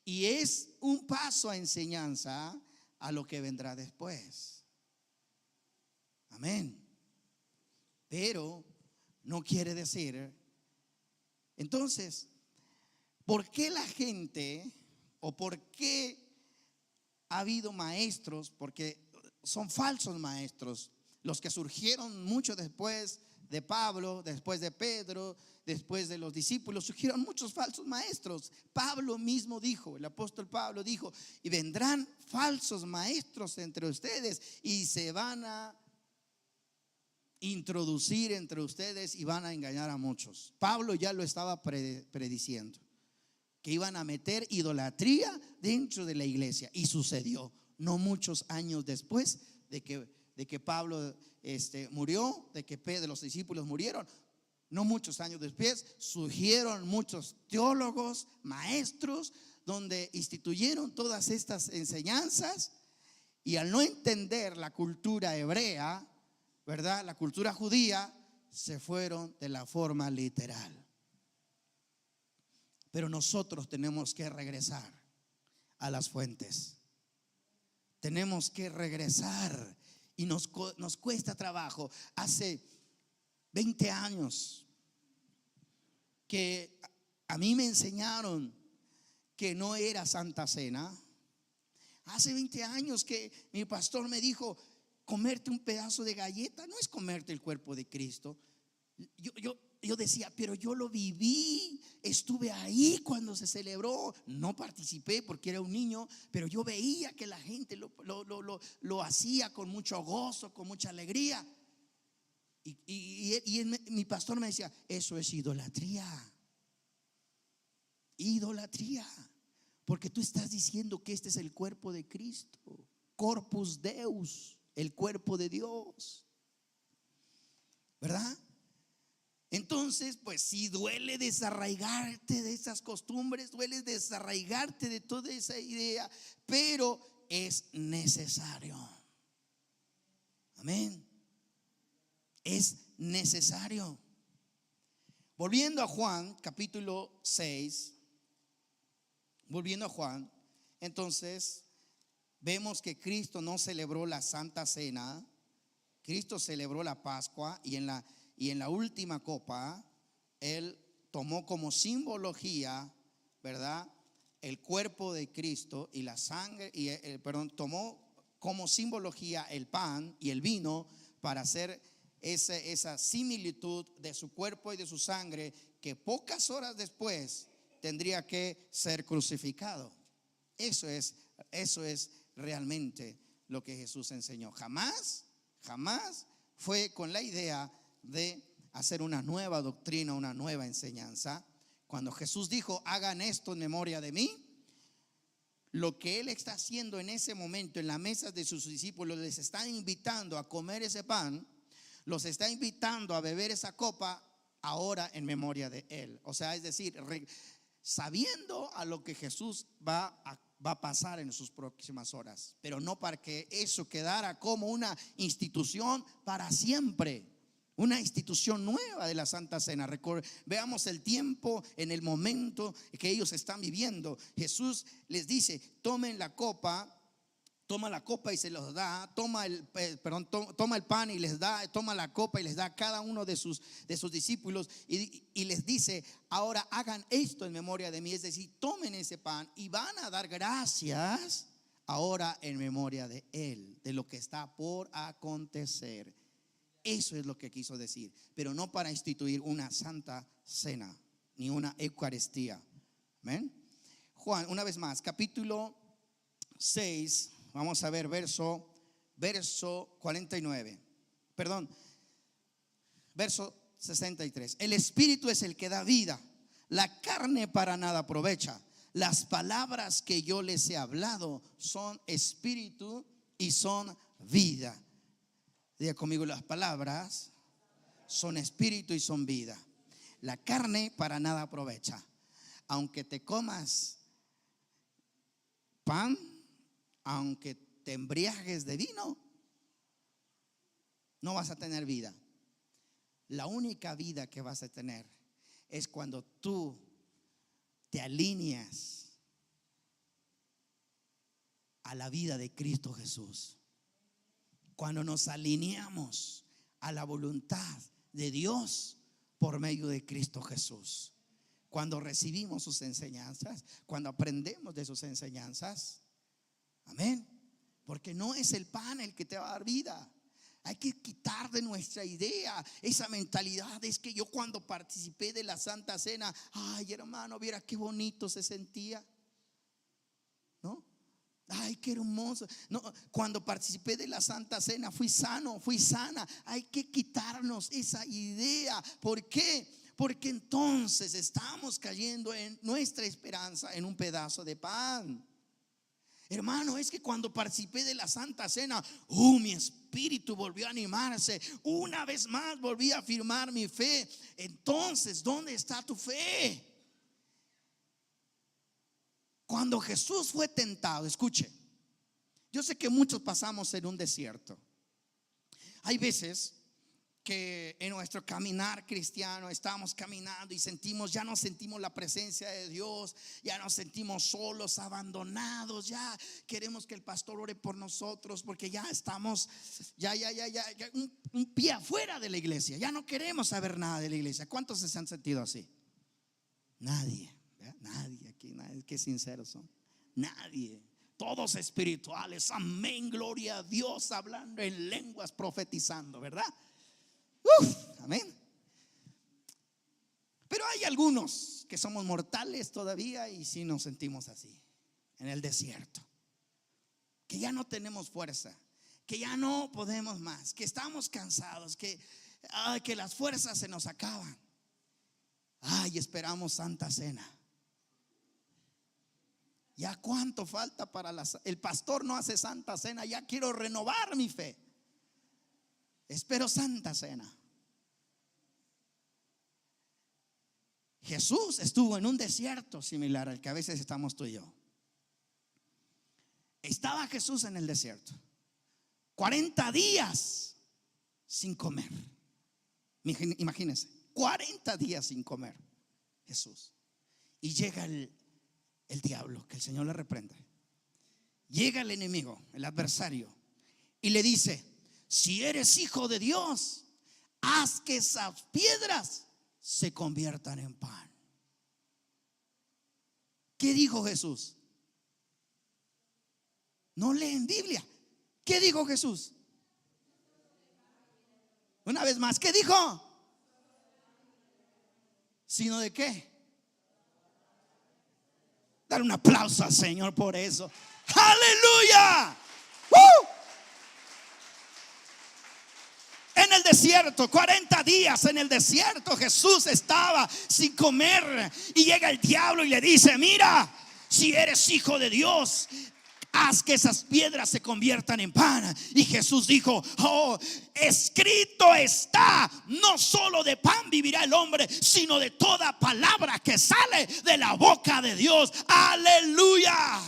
y es un paso a enseñanza a lo que vendrá después. Amén. Pero no quiere decir, entonces, ¿por qué la gente o por qué ha habido maestros? Porque son falsos maestros los que surgieron mucho después de Pablo, después de Pedro, después de los discípulos. Surgieron muchos falsos maestros. Pablo mismo dijo, el apóstol Pablo dijo: y vendrán falsos maestros entre ustedes y se van a introducir entre ustedes y van a engañar a muchos. Pablo ya lo estaba prediciendo, que iban a meter idolatría dentro de la iglesia, y sucedió no muchos años después de que Pablo murió, de que Pedro, los discípulos murieron. No muchos años después surgieron muchos teólogos, maestros, donde instituyeron todas estas enseñanzas, y al no entender la cultura hebrea, ¿verdad?, la cultura judía, se fueron de la forma literal. Pero nosotros tenemos que regresar a las fuentes. Tenemos que regresar, y nos cuesta trabajo. Hace 20 años que a mí me enseñaron que no era Santa Cena. Hace 20 años que mi pastor me dijo: comerte un pedazo de galleta no es comerte el cuerpo de Cristo. Yo decía: pero yo lo viví, estuve ahí cuando se celebró. No participé porque era un niño, pero yo veía que la gente lo hacía con mucho gozo, con mucha alegría. Y mi pastor me decía: eso es idolatría. Idolatría. Porque tú estás diciendo que este es el cuerpo de Cristo, Corpus Deus, el cuerpo de Dios, ¿verdad? Entonces, pues sí, duele desarraigarte de esas costumbres, duele desarraigarte de toda esa idea, pero es necesario. Amén. Es necesario. Volviendo a Juan, capítulo 6, volviendo a Juan, entonces vemos que Cristo no celebró la Santa Cena. Cristo celebró la Pascua, y en la última copa Él tomó como simbología, ¿verdad?, el cuerpo de Cristo y la sangre, tomó como simbología el pan y el vino para hacer esa similitud de su cuerpo y de su sangre, que pocas horas después tendría que ser crucificado. Eso es realmente lo que Jesús enseñó. Jamás fue con la idea de hacer una nueva doctrina, una nueva enseñanza. Cuando Jesús dijo: hagan esto en memoria de mí, lo que Él está haciendo en ese momento en la mesa de sus discípulos, les está invitando a comer ese pan, los está invitando a beber esa copa ahora en memoria de Él. O sea, es decir, sabiendo a lo que Jesús va a pasar en sus próximas horas, pero no para que eso quedara como una institución para siempre, una institución nueva de la Santa Cena. Veamos el tiempo, en el momento que ellos están viviendo. Jesús les dice: tomen la copa. Toma la copa y se los da. Toma el pan y les da. Toma la copa y les da a cada uno de sus discípulos, y les dice: ahora hagan esto en memoria de mí. Es decir, tomen ese pan y van a dar gracias ahora en memoria de Él, de lo que está por acontecer. Eso es lo que quiso decir, pero no para instituir una santa cena ni una eucaristía. Amén. Juan, una vez más, capítulo 6, vamos a ver verso 49. Perdón, verso 63. El espíritu es el que da vida, la carne para nada aprovecha. Las palabras que yo les he hablado son espíritu y son vida. Diga conmigo: las palabras son espíritu y son vida. La carne para nada aprovecha. Aunque te comas pan, aunque te embriagues de vino, no vas a tener vida. La única vida que vas a tener es cuando tú te alineas a la vida de Cristo Jesús. Cuando nos alineamos a la voluntad de Dios por medio de Cristo Jesús. Cuando recibimos sus enseñanzas, cuando aprendemos de sus enseñanzas. Amén. Porque no es el pan el que te va a dar vida. Hay que quitar de nuestra idea esa mentalidad. Es que yo cuando participé de la Santa Cena, ay hermano, viera qué bonito se sentía, ¿no? Ay, qué hermoso. No, cuando participé de la Santa Cena fui sano, fui sana. Hay que quitarnos esa idea. ¿Por qué? Porque entonces estamos cayendo en nuestra esperanza en un pedazo de pan. Hermano, es que cuando participé de la Santa Cena, mi espíritu volvió a animarse. Una vez más volví a afirmar mi fe. Entonces, ¿dónde está tu fe? Cuando Jesús fue tentado, escuche, yo sé que muchos pasamos en un desierto. Hay veces que en nuestro caminar cristiano estamos caminando y ya no sentimos la presencia de Dios, ya nos sentimos solos, abandonados, ya queremos que el pastor ore por nosotros porque ya estamos un pie afuera de la iglesia, ya no queremos saber nada de la iglesia. ¿Cuántos se han sentido así? Nadie aquí, nadie, qué sinceros son. Nadie. Todos espirituales, amén, gloria a Dios, hablando en lenguas, profetizando, ¿verdad? Amén. Pero hay algunos que somos mortales todavía y sí nos sentimos así, en el desierto, que ya no tenemos fuerza, que ya no podemos más, que estamos cansados, que las fuerzas se nos acaban. Esperamos Santa Cena. ¿Ya cuánto falta para el pastor no hace Santa Cena? Ya quiero renovar mi fe. Espero Santa Cena. Jesús estuvo en un desierto similar al que a veces estamos tú y yo. Estaba Jesús en el desierto 40 días sin comer. Imagínense, 40 días sin comer Jesús. Y llega el diablo, que el Señor le reprenda. Llega el enemigo, el adversario, y le dice: si eres hijo de Dios, haz que esas piedras se conviertan en pan. ¿Qué dijo Jesús? No leen Biblia. ¿Qué dijo Jesús? Una vez más, ¿qué dijo? ¿Sino de qué? Dar un aplauso al Señor por eso. ¡Aleluya! En el desierto, 40 días en el desierto, Jesús estaba sin comer. Y llega el diablo y le dice: mira, si eres hijo de Dios, haz que esas piedras se conviertan en pan. Y Jesús dijo: oh, escrito está, no solo de pan vivirá el hombre, sino de toda palabra que sale de la boca de Dios. Aleluya.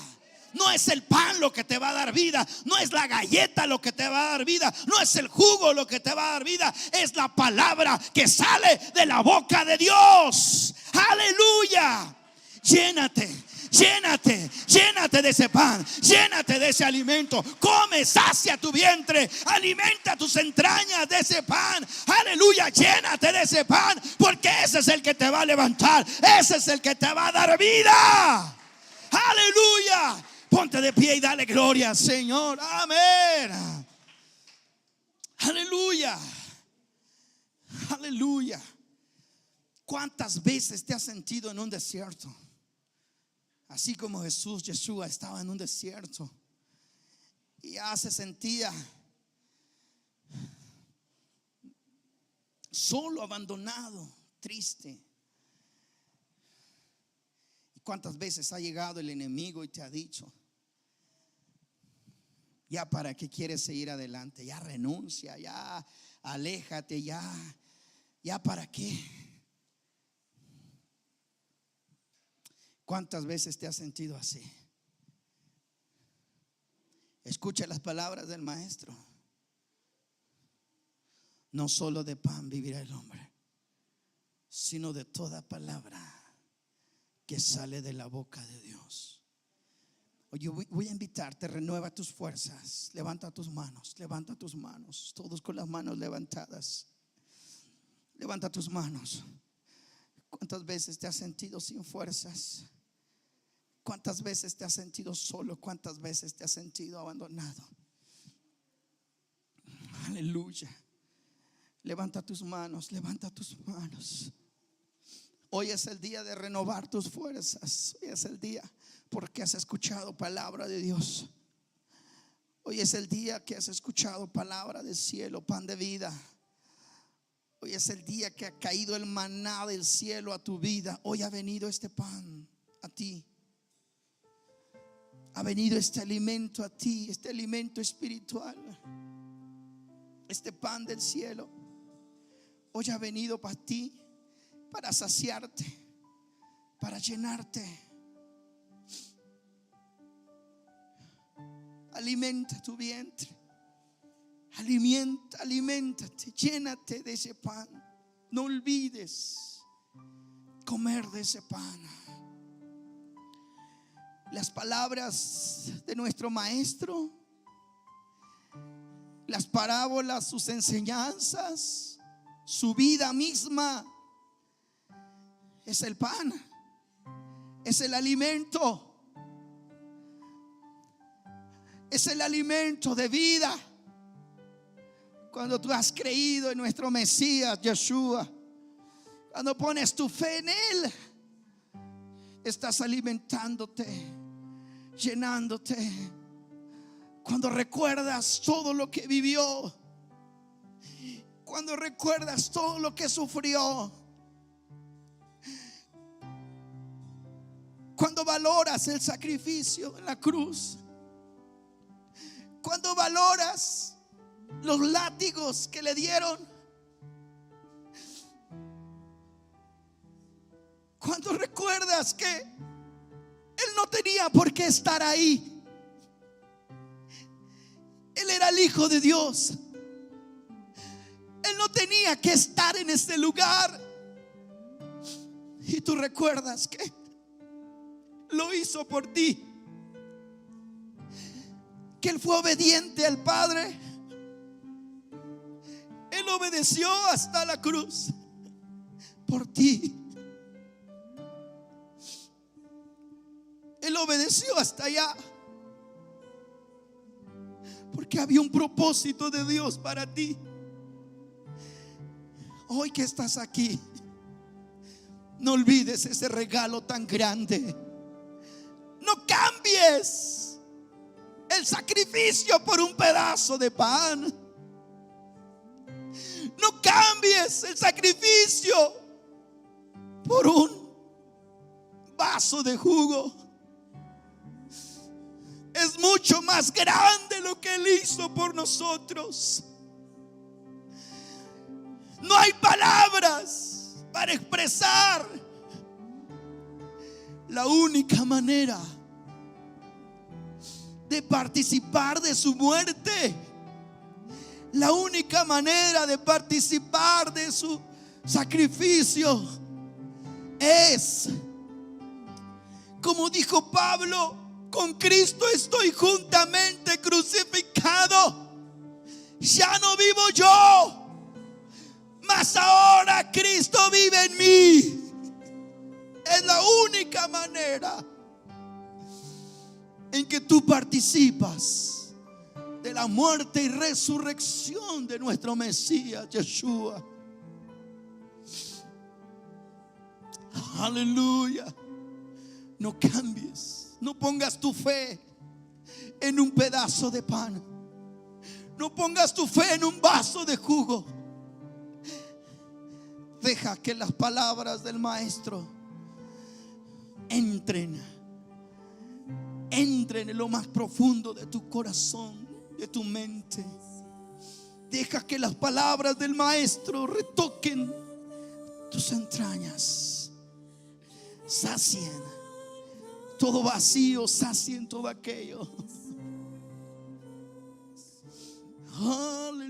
No es el pan lo que te va a dar vida, no es la galleta lo que te va a dar vida, no es el jugo lo que te va a dar vida, es la palabra que sale de la boca de Dios. Aleluya. Llénate, llénate, llénate de ese pan, llénate de ese alimento. Come, sacia tu vientre, alimenta tus entrañas de ese pan. Aleluya, llénate de ese pan, porque ese es el que te va a levantar, ese es el que te va a dar vida. Aleluya. Ponte de pie y dale gloria al Señor. Amén. Aleluya. Aleluya. ¿Cuántas veces te has sentido en un desierto? Así como Yeshua estaba en un desierto y ya se sentía solo, abandonado, triste. ¿Y cuántas veces ha llegado el enemigo y te ha dicho: ya para qué quieres seguir adelante, ya renuncia, ya aléjate, ya para qué? ¿Cuántas veces te has sentido así? Escucha las palabras del maestro: no solo de pan vivirá el hombre, sino de toda palabra que sale de la boca de Dios. Oye, voy a invitarte: renueva tus fuerzas, levanta tus manos, todos con las manos levantadas. Levanta tus manos. ¿Cuántas veces te has sentido sin fuerzas? ¿Cuántas veces te has sentido solo? ¿Cuántas veces te has sentido abandonado? Aleluya. Levanta tus manos, levanta tus manos. Hoy es el día de renovar tus fuerzas. Hoy es el día porque has escuchado palabra de Dios. Hoy es el día que has escuchado palabra del cielo, pan de vida. Hoy es el día que ha caído el maná del cielo a tu vida. Hoy ha venido este pan a ti. Ha venido este alimento a ti, este alimento espiritual, este pan del cielo. Hoy ha venido para ti, para saciarte, para llenarte. Alimenta tu vientre. Aliméntate, llénate de ese pan. No olvides comer de ese pan. Las palabras de nuestro maestro, las parábolas, sus enseñanzas, su vida misma es el pan, es el alimento, es el alimento de vida. Cuando tú has creído en nuestro Mesías Yeshua, cuando pones tu fe en Él, estás alimentándote, llenándote. Cuando recuerdas todo lo que vivió, cuando recuerdas todo lo que sufrió, cuando valoras el sacrificio en la cruz, cuando valoras los látigos que le dieron, cuando recuerdas que Él no tenía por qué estar ahí. Él era el Hijo de Dios. Él no tenía que estar en este lugar. Y tú recuerdas que lo hizo por ti, que Él fue obediente al Padre. Él obedeció hasta la cruz por ti. Él obedeció hasta allá, porque había un propósito de Dios para ti. Hoy que estás aquí, no olvides ese regalo tan grande. No cambies el sacrificio por un pedazo de pan. No cambies el sacrificio por un vaso de jugo. Es mucho más grande lo que Él hizo por nosotros. No hay palabras para expresar la única manera de participar de su muerte. La única manera de participar de su sacrificio es, como dijo Pablo: con Cristo estoy juntamente crucificado. Ya no vivo yo, mas ahora Cristo vive en mí. Es la única manera en que tú participas de la muerte y resurrección de nuestro Mesías Yeshua. Aleluya. No cambies, no pongas tu fe en un pedazo de pan. No pongas tu fe en un vaso de jugo. Deja que las palabras del Maestro entren en lo más profundo de tu corazón, de tu mente. Deja que las palabras del Maestro retoquen tus entrañas, sacien todo vacío, sacien todo aquello. Aleluya.